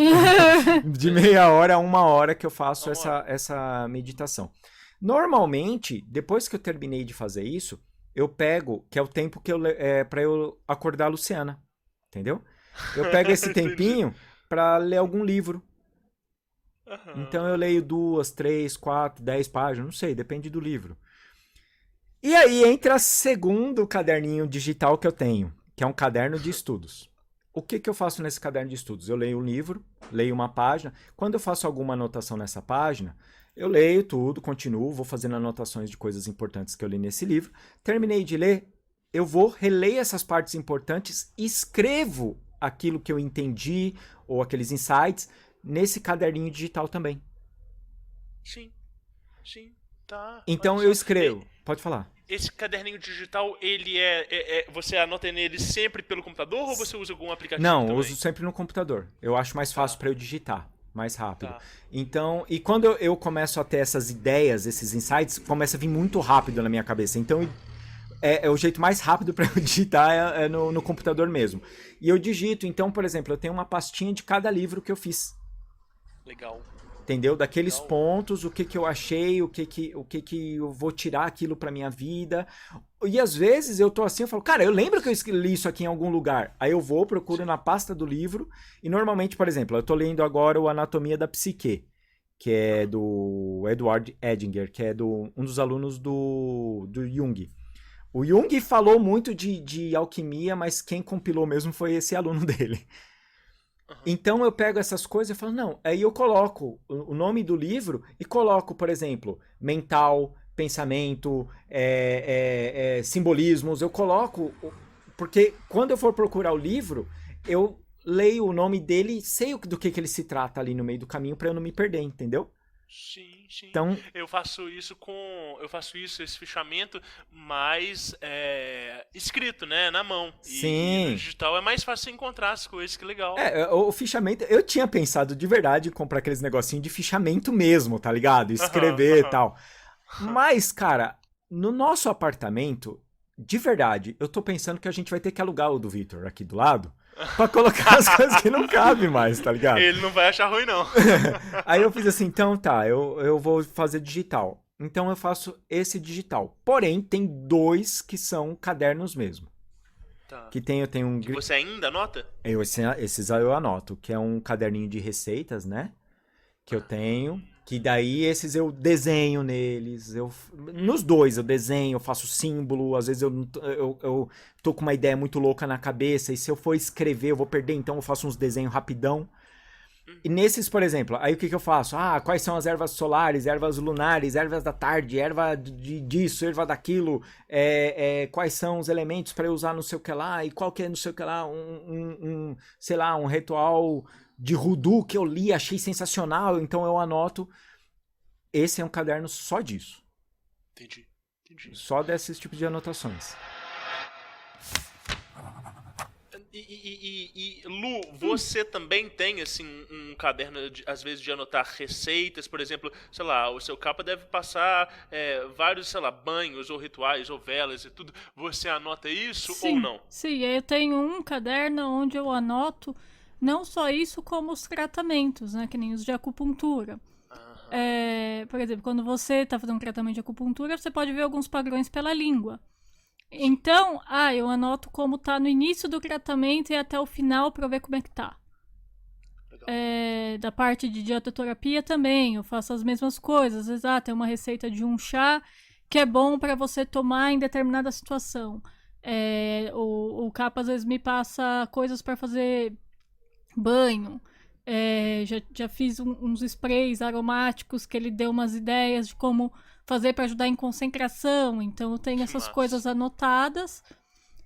De meia hora a 1 hora que eu faço essa meditação. Normalmente, depois que eu terminei de fazer isso, eu pego, que é o tempo para eu acordar a Luciana, entendeu? Eu pego esse tempinho para ler algum livro. Então eu leio 2, 3, 4, 10 páginas, não sei, depende do livro. E aí entra o segundo caderninho digital que eu tenho, que é um caderno de estudos. O que eu faço nesse caderno de estudos? Eu leio um livro, leio uma página. Quando eu faço alguma anotação nessa página, eu leio tudo, continuo, vou fazendo anotações de coisas importantes que eu li nesse livro. Terminei de ler, eu vou, releio essas partes importantes e escrevo aquilo que eu entendi ou aqueles insights nesse caderninho digital também. Sim, tá. Então eu escrevo, pode falar. Esse caderninho digital, ele você anota nele sempre pelo computador ou você usa algum aplicativo Não, também? eu uso sempre no computador. Eu acho mais fácil para eu digitar. Mais rápido. Tá. Então, e quando eu começo a ter essas ideias, esses insights, começa a vir muito rápido na minha cabeça. Então, o jeito mais rápido para eu digitar é no computador mesmo. E eu digito, então, por exemplo, eu tenho uma pastinha de cada livro que eu fiz. Legal. Entendeu? Daqueles pontos, o que eu achei, o que eu vou tirar aquilo pra minha vida. E às vezes eu tô assim, eu falo, cara, eu lembro que eu li isso aqui em algum lugar. Aí eu vou, procuro na pasta do livro. E normalmente, por exemplo, eu tô lendo agora o Anatomia da Psique, que é do Edward Edinger, que é um dos alunos do Jung. O Jung falou muito de alquimia, mas quem compilou mesmo foi esse aluno dele. Então eu pego essas coisas e falo, não, aí eu coloco o nome do livro e coloco, por exemplo, mental, pensamento, simbolismos, eu coloco, porque quando eu for procurar o livro, eu leio o nome dele e sei do que ele se trata ali no meio do caminho para eu não me perder, entendeu? Sim, sim. Então, Eu faço esse fichamento mais escrito, né? Na mão. E sim. no digital é mais fácil encontrar as coisas, que legal. O fichamento, eu tinha pensado de verdade em comprar aqueles negocinhos de fichamento mesmo, tá ligado? Escrever e tal. Mas, cara, no nosso apartamento, de verdade, eu tô pensando que a gente vai ter que alugar o do Victor aqui do lado pra colocar as coisas que não cabem mais, tá ligado? Ele não vai achar ruim, não. Aí eu fiz assim, então tá, eu vou fazer digital. Então eu faço esse digital. Porém, tem 2 que são cadernos mesmo. Tá. Eu tenho um... Que você ainda anota? Esses aí eu anoto, que é um caderninho de receitas, né? Que eu tenho, que daí esses eu desenho neles, nos 2 eu desenho, eu faço símbolo, às vezes eu tô com uma ideia muito louca na cabeça, e se eu for escrever eu vou perder, então eu faço uns desenhos rapidão. E nesses, por exemplo, aí o que eu faço? Quais são as ervas solares, ervas lunares, ervas da tarde, erva disso, erva daquilo, quais são os elementos para eu usar não sei o que lá, e qual que é não sei o que lá, sei lá, um ritual de Voodoo que eu li, achei sensacional, então eu anoto. Esse é um caderno só disso. Entendi. Só desses tipos de anotações. E Lu, você também tem, assim, um caderno, às vezes, de anotar receitas, por exemplo, sei lá, o seu capa deve passar vários, sei lá, banhos, ou rituais, ou velas e tudo. Você anota isso ou não? Sim, eu tenho um caderno onde eu anoto não só isso, como os tratamentos, né, que nem os de acupuntura. Por exemplo, quando você está fazendo um tratamento de acupuntura, você pode ver alguns padrões pela língua. Então, eu anoto como tá no início do tratamento e até o final para ver como é que tá. Da parte de dietoterapia também, eu faço as mesmas coisas. Às vezes, tem uma receita de um chá que é bom para você tomar em determinada situação. O capa às vezes me passa coisas para fazer banho. Já fiz uns sprays aromáticos que ele deu umas ideias de como fazer para ajudar em concentração, então eu tenho essas coisas anotadas.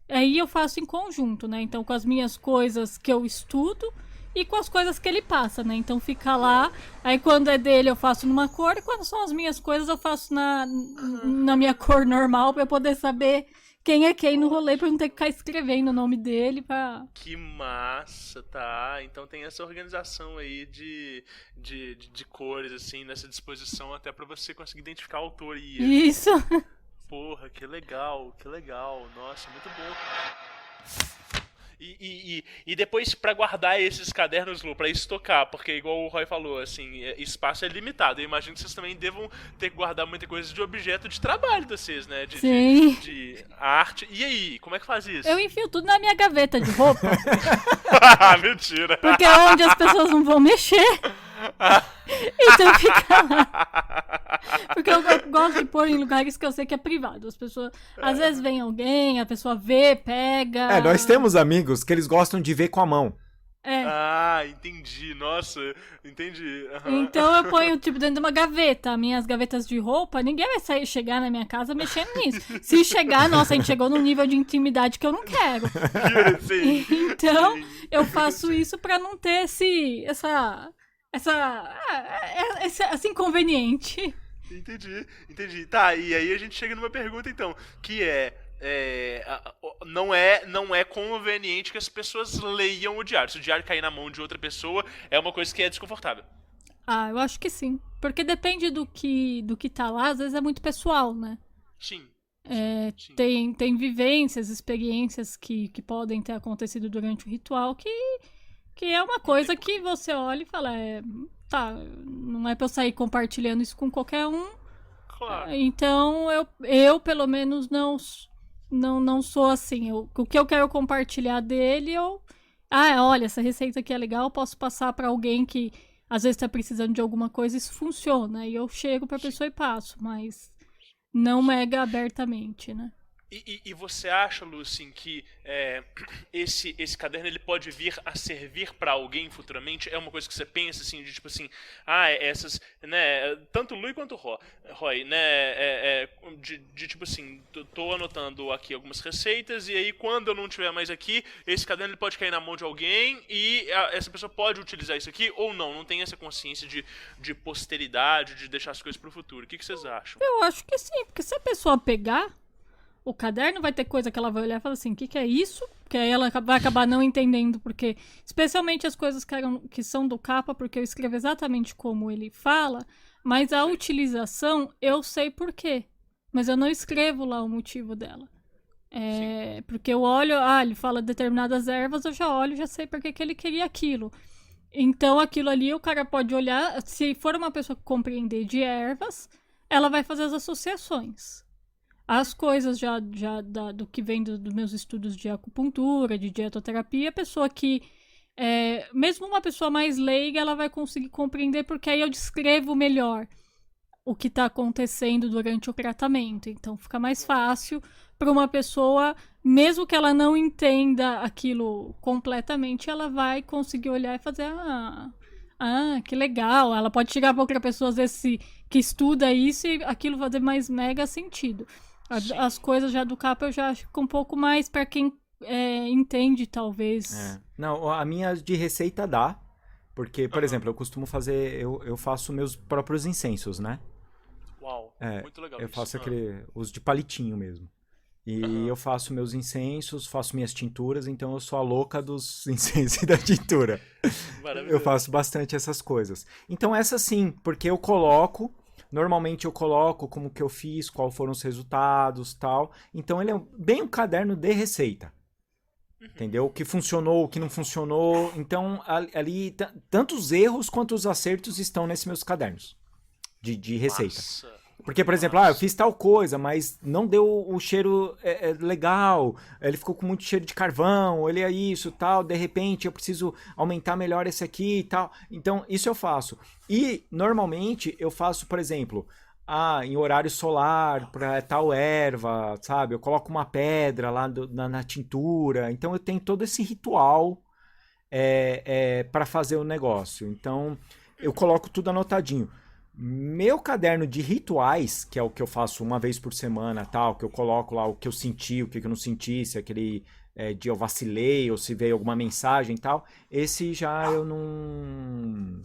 Aí eu faço em conjunto, né? Então com as minhas coisas que eu estudo e com as coisas que ele passa, né? Então fica lá, aí quando é dele eu faço numa cor, e quando são as minhas coisas eu faço na minha cor normal, para eu poder saber quem é quem no rolê, pra eu não ter que ficar escrevendo o nome dele pra... Que massa, tá? Então tem essa organização aí de cores, assim, nessa disposição, até pra você conseguir identificar a autoria. Isso! Porra, que legal. Nossa, muito bom. E depois, pra guardar esses cadernos, Lu, pra estocar, porque igual o Roy falou, assim, espaço é limitado. Eu imagino que vocês também devam ter que guardar muita coisa de objeto de trabalho de vocês, né? Sim. De arte. E aí, como é que faz isso? Eu enfio tudo na minha gaveta de roupa. Mentira. Porque é onde as pessoas não vão mexer. Então fica lá. Porque eu gosto de pôr em lugares que eu sei que é privado. As pessoas, às vezes vem alguém, a pessoa vê, pega. Nós temos amigos que eles gostam de ver com a mão. Entendi. Nossa, entendi. Então eu ponho, tipo, dentro de uma gaveta. Minhas gavetas de roupa, ninguém vai chegar na minha casa mexendo nisso. Se chegar, nossa, a gente chegou num nível de intimidade que eu não quero. Sim. Então, eu faço isso pra não ter esse inconveniente. Entendi. Tá, e aí a gente chega numa pergunta, então, que não é conveniente que as pessoas leiam o diário. Se o diário cair na mão de outra pessoa, é uma coisa que é desconfortável. Eu acho que sim. Porque depende do que tá lá, às vezes é muito pessoal, né? Sim. Sim. Tem vivências, experiências que podem ter acontecido durante o ritual que é uma coisa que você olha e fala, não é pra eu sair compartilhando isso com qualquer um. Claro. Então, eu pelo menos não sou assim. O que eu quero compartilhar dele, olha, essa receita aqui é legal, eu posso passar pra alguém que às vezes tá precisando de alguma coisa, isso funciona. E eu chego pra pessoa e passo, mas não mega abertamente, né? E você acha, Lu, assim, que esse caderno ele pode vir a servir pra alguém futuramente? É uma coisa que você pensa, assim, de tipo assim, essas, né, tanto o Lu quanto o Roy, né, de tipo assim, tô anotando aqui algumas receitas, e aí quando eu não tiver mais aqui, esse caderno ele pode cair na mão de alguém, e essa pessoa pode utilizar isso aqui, ou não tem essa consciência de posteridade, de deixar as coisas pro futuro. O que vocês acham? Eu acho que sim, porque se a pessoa pegar o caderno, vai ter coisa que ela vai olhar e falar assim, o que é isso? Porque aí ela vai acabar não entendendo, porque especialmente as coisas que são do capa, porque eu escrevo exatamente como ele fala, mas a utilização eu sei por quê, mas eu não escrevo lá o motivo dela. Porque eu olho, ele fala determinadas ervas, eu já olho, já sei por que ele queria aquilo. Então aquilo ali o cara pode olhar, se for uma pessoa que compreender de ervas, ela vai fazer as associações. As coisas do que vem dos meus estudos de acupuntura, de dietoterapia, a pessoa que, mesmo uma pessoa mais leiga, ela vai conseguir compreender, porque aí eu descrevo melhor o que está acontecendo durante o tratamento. Então fica mais fácil para uma pessoa, mesmo que ela não entenda aquilo completamente, ela vai conseguir olhar e fazer, que legal. Ela pode chegar para outra pessoa, às vezes, que estuda isso, e aquilo fazer mais mega sentido. As coisas já do capa eu já acho que um pouco mais para quem entende, talvez. Não, a minha de receita dá. Porque, por exemplo, eu costumo fazer... Eu faço meus próprios incensos, né? Uau, muito legal. Eu faço os de palitinho mesmo. E eu faço meus incensos, faço minhas tinturas, então eu sou a louca dos incensos e da tintura. Eu faço bastante essas coisas. Então essa sim, porque eu coloco... Normalmente eu coloco como que eu fiz, quais foram os resultados, tal. Então ele é bem um caderno de receita. Entendeu? O que funcionou, o que não funcionou. Então ali tanto os erros quanto os acertos estão nesses meus cadernos de receita. Nossa. Porque, por exemplo, eu fiz tal coisa, mas não deu o cheiro legal, ele ficou com muito cheiro de carvão, ele é isso, tal, de repente eu preciso aumentar melhor esse aqui e tal. Então, isso eu faço. E, normalmente, eu faço, por exemplo, em horário solar, para tal erva, sabe? Eu coloco uma pedra lá na tintura. Então, eu tenho todo esse ritual para fazer o negócio. Então, eu coloco tudo anotadinho. Meu caderno de rituais, que é o que eu faço uma vez por semana, tal, que eu coloco lá o que eu senti, o que eu não senti, se aquele dia eu vacilei ou se veio alguma mensagem e tal, esse já eu não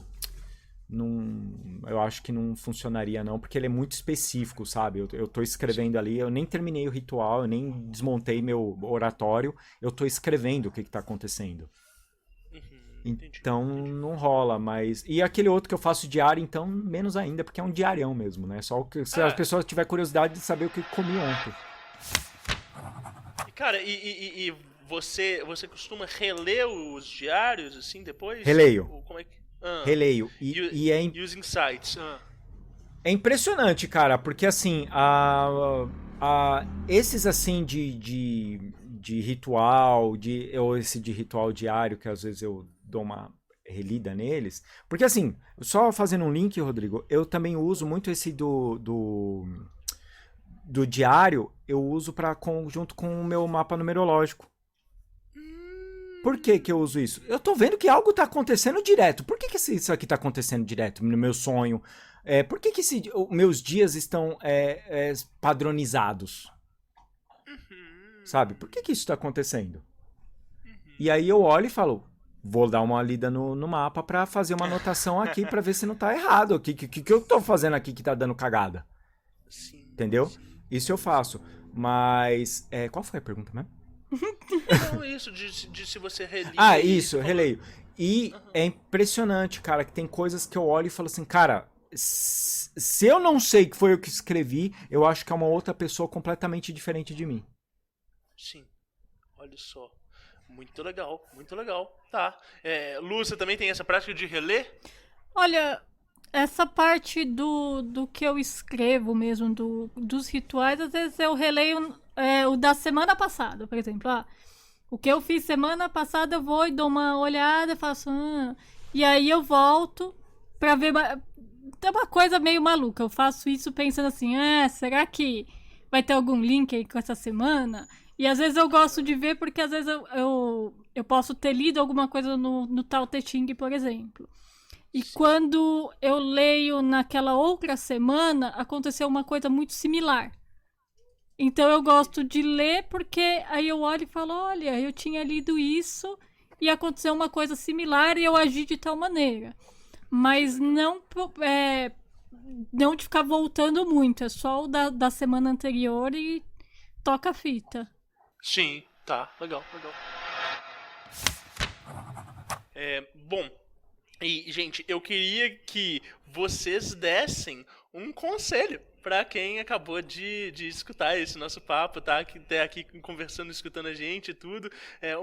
eu acho que não funcionaria não, porque ele é muito específico, sabe? Eu tô escrevendo ali, eu nem terminei o ritual, eu nem desmontei meu oratório, eu tô escrevendo o que tá acontecendo. Então não rola, mas... E aquele outro que eu faço diário, então, menos ainda, porque é um diarião mesmo, né? Só que se as pessoas tiverem curiosidade de saber o que comi ontem. Cara, e você costuma reler os diários, assim, depois? Releio. Como é que... Releio. E os insights? É impressionante, cara, porque assim, esses assim de ritual, ou esse de ritual diário, que às vezes eu dou uma relida neles, porque assim, só fazendo um link, Rodrigo, eu também uso muito esse do diário, eu uso junto com o meu mapa numerológico. Por que eu uso isso? Eu tô vendo que algo tá acontecendo direto. Por que isso aqui tá acontecendo direto no meu sonho? Por que meus dias estão padronizados? Sabe? Por que isso tá acontecendo? E aí eu olho e falo, vou dar uma lida no mapa pra fazer uma anotação aqui pra ver se não tá errado. O que eu tô fazendo aqui que tá dando cagada? Sim. Entendeu? Isso eu faço. Mas, qual foi a pergunta mesmo? Não, isso, de se você relia... Isso, releio. E é impressionante, cara, que tem coisas que eu olho e falo assim, cara, se eu não sei que foi eu que escrevi, eu acho que é uma outra pessoa completamente diferente de mim. Sim, olha só. Muito legal, muito legal. Tá. Lu, você também tem essa prática de reler? Olha, essa parte do que eu escrevo mesmo, dos rituais, às vezes eu releio o da semana passada, por exemplo. O que eu fiz semana passada, eu vou e dou uma olhada, faço... e aí eu volto pra ver... É uma coisa meio maluca. Eu faço isso pensando assim, será que vai ter algum link aí com essa semana. E às vezes eu gosto de ver porque às vezes eu posso ter lido alguma coisa no Tao Te Ching, por exemplo. E quando eu leio naquela outra semana, aconteceu uma coisa muito similar. Então eu gosto de ler porque aí eu olho e falo, olha, eu tinha lido isso e aconteceu uma coisa similar e eu agi de tal maneira. Mas não de ficar voltando muito, é só o da semana anterior e toca a fita. Sim, tá, legal. Bom, e gente, eu queria que vocês dessem um conselho pra quem acabou de escutar esse nosso papo, tá? Que tá aqui conversando, escutando a gente e tudo.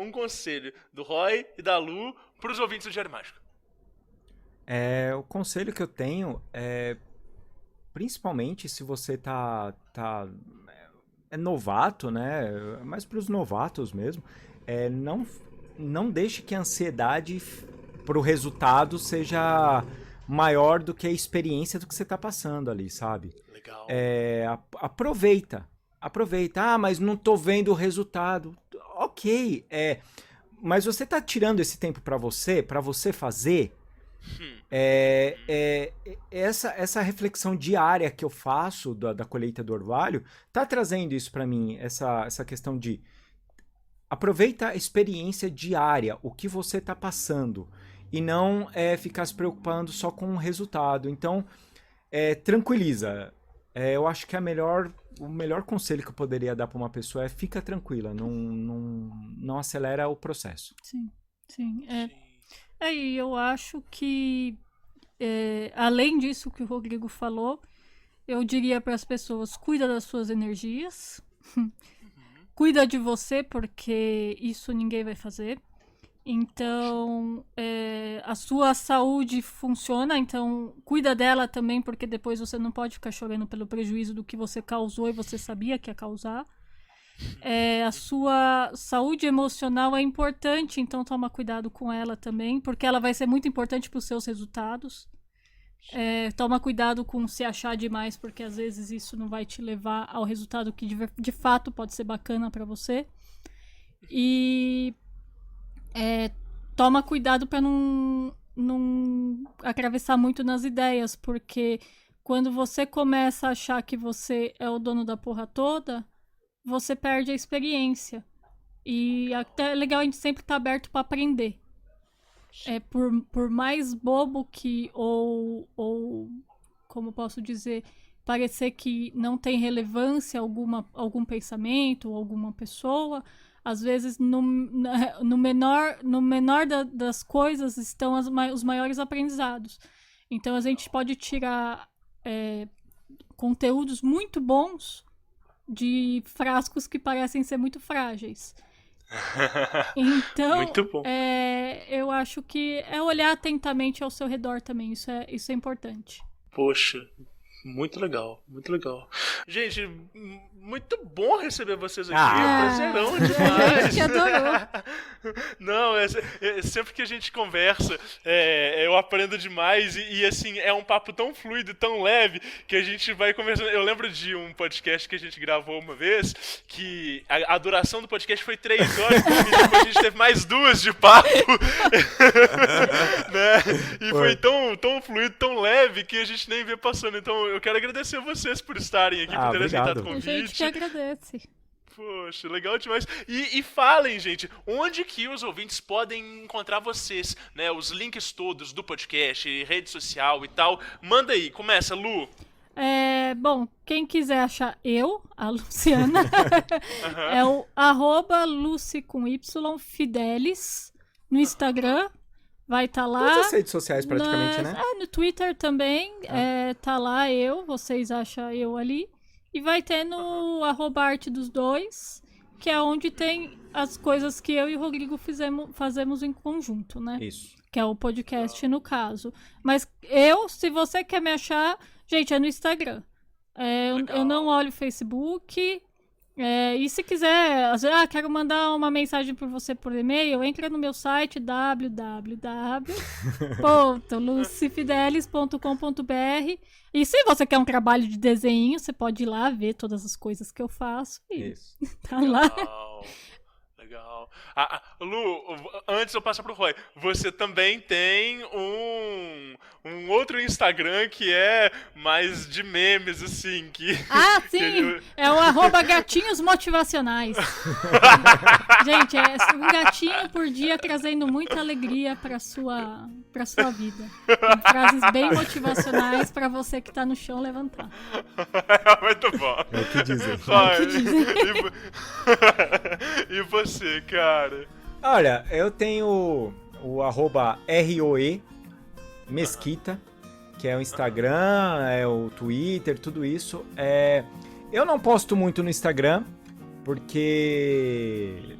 Um conselho do Roy e da Lu pros ouvintes do Diário Mágico. O conselho que eu tenho é, principalmente se você tá novato, né? Mas para os novatos mesmo, não deixe que a ansiedade pro resultado seja maior do que a experiência do que você tá passando ali, sabe? Legal. Aproveita. Ah, mas não tô vendo o resultado. Ok, mas você tá tirando esse tempo para você fazer. Essa reflexão diária que eu faço da colheita do orvalho tá trazendo isso para mim, essa questão de aproveita a experiência diária, o que você tá passando, e não ficar se preocupando só com o resultado. Então, tranquiliza. Eu acho que o melhor conselho que eu poderia dar para uma pessoa é fica tranquila, não acelera o processo. Sim. E eu acho que, além disso que o Rodrigo falou, eu diria para as pessoas, cuida das suas energias, cuida de você, porque isso ninguém vai fazer. Então, a sua saúde funciona, então cuida dela também, porque depois você não pode ficar chorando pelo prejuízo do que você causou e você sabia que ia causar. A sua saúde emocional é importante, então toma cuidado com ela também, porque ela vai ser muito importante para os seus resultados. Toma cuidado com se achar demais, porque às vezes isso não vai te levar ao resultado que de fato pode ser bacana para você. E toma cuidado para não atravessar muito nas ideias, porque quando você começa a achar que você é o dono da porra toda, você perde a experiência. E até é legal a gente sempre estar aberto para aprender. Por mais bobo que, ou como posso dizer, parecer que não tem relevância algum pensamento ou alguma pessoa, às vezes no menor das coisas estão os maiores aprendizados. Então a gente pode tirar conteúdos muito bons de frascos que parecem ser muito frágeis. Então, muito bom. Eu acho que olhar atentamente ao seu redor também, isso é importante. Poxa, muito legal. Gente, muito bom receber vocês aqui, prazerão demais. A gente adorou. Não, sempre que a gente conversa, eu aprendo demais e assim, é um papo tão fluido, tão leve, que a gente vai conversando. Eu lembro de um podcast que a gente gravou uma vez, que a duração do podcast foi 3 horas, e depois a gente teve mais 2 de papo. Né? E foi tão fluido, tão leve, que a gente nem vê passando. Então eu quero agradecer a vocês por estarem aqui, por terem aceitado o convite. A gente que agradece. Poxa, legal demais. E falem, gente, onde que os ouvintes podem encontrar vocês, né? Os links todos do podcast, rede social e tal. Manda aí, começa, Lu. Bom, quem quiser achar a Luciana, é o @Lucy com Y Fidelis no Instagram. Vai estar lá. Todas as redes sociais praticamente, né? No Twitter também. Tá lá vocês acham eu ali. E vai ter no @Arte2, que é onde tem as coisas que eu e o Rodrigo fazemos em conjunto, né? Isso. Que é o podcast, no caso. Mas se você quer me achar, gente, é no Instagram. Eu não olho Facebook, E se quiser, às vezes, quero mandar uma mensagem para você por e-mail, entra no meu site www.lucifidelis.com.br e se você quer um trabalho de desenho, você pode ir lá ver todas as coisas que eu faço e Isso. tá lá. Legal. Lu, antes eu passar pro Roy, você também tem um outro Instagram que é mais de memes, assim, que... Sim! É o @gatinhos motivacionais. Gente, é um gatinho por dia trazendo muita alegria pra sua vida. Com frases bem motivacionais pra você que tá no chão levantar. Muito bom. É o que dizem. Roy, e você, cara? Olha, eu tenho o @ROE Mesquita, que é o Instagram, é o Twitter, tudo isso. Eu não posto muito no Instagram, porque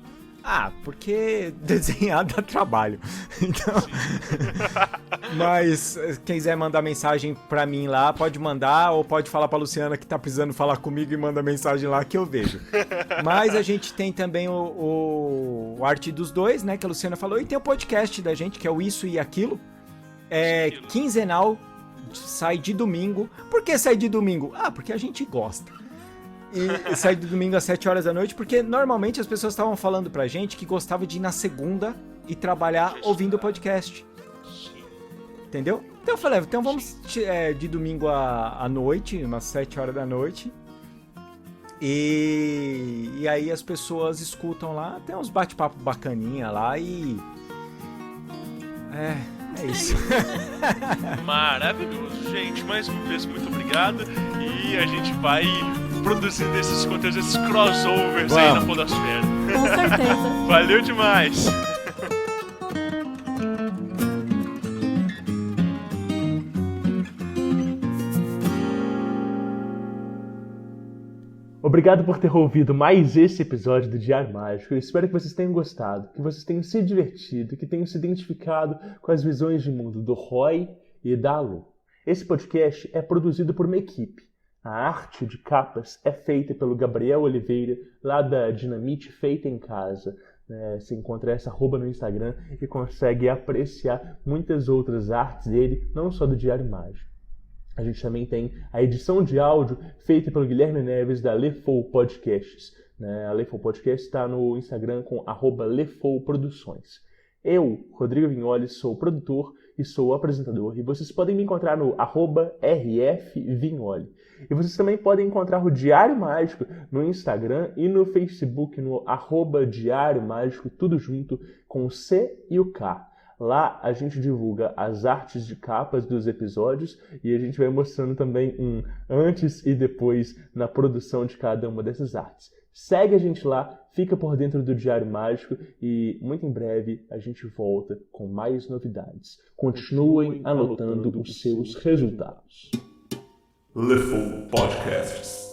desenhar dá trabalho. Então, mas quem quiser mandar mensagem pra mim lá, pode mandar, ou pode falar pra Luciana que tá precisando falar comigo e manda mensagem lá que eu vejo. Mas a gente tem também o Arte dos Dois, né, que a Luciana falou, e tem o podcast da gente, que é o Isso e Aquilo. É quinzenal, sai de domingo. Por que sai de domingo? Porque a gente gosta. E sai de domingo às 7 horas da noite, porque normalmente as pessoas estavam falando pra gente que gostava de ir na segunda e trabalhar ouvindo o podcast. Entendeu? Então eu falei, então vamos de domingo à noite, umas 7 horas da noite. E aí as pessoas escutam lá, tem uns bate-papo bacaninha lá e... É isso. Maravilhoso, gente. Mais uma vez, muito obrigado. E a gente vai produzindo esses conteúdos, esses crossovers aí na podosfera. Com certeza. Valeu demais. Obrigado por ter ouvido mais esse episódio do Diário Mágico. Eu espero que vocês tenham gostado, que vocês tenham se divertido, que tenham se identificado com as visões de mundo do Roy e da Lu. Esse podcast é produzido por uma equipe. A arte de capas é feita pelo Gabriel Oliveira, lá da Dinamite Feita em Casa. Você encontra essa @ no Instagram e consegue apreciar muitas outras artes dele, não só do Diário Mágico. A gente também tem a edição de áudio feita pelo Guilherme Neves, da Lefou Podcasts. A Lefou Podcast está no Instagram com @LefouProduções. Eu, Rodrigo Vignoli, sou produtor e sou apresentador. E vocês podem me encontrar no @RFVignoli. E vocês também podem encontrar o Diário Mágico no Instagram e no Facebook, no @Diário Mágico, tudo junto, com o C e o K. Lá a gente divulga as artes de capas dos episódios e a gente vai mostrando também um antes e depois na produção de cada uma dessas artes. Segue a gente lá, fica por dentro do Diário Mágico e muito em breve a gente volta com mais novidades. Continuem anotando os seus resultados. Lefou Podcasts.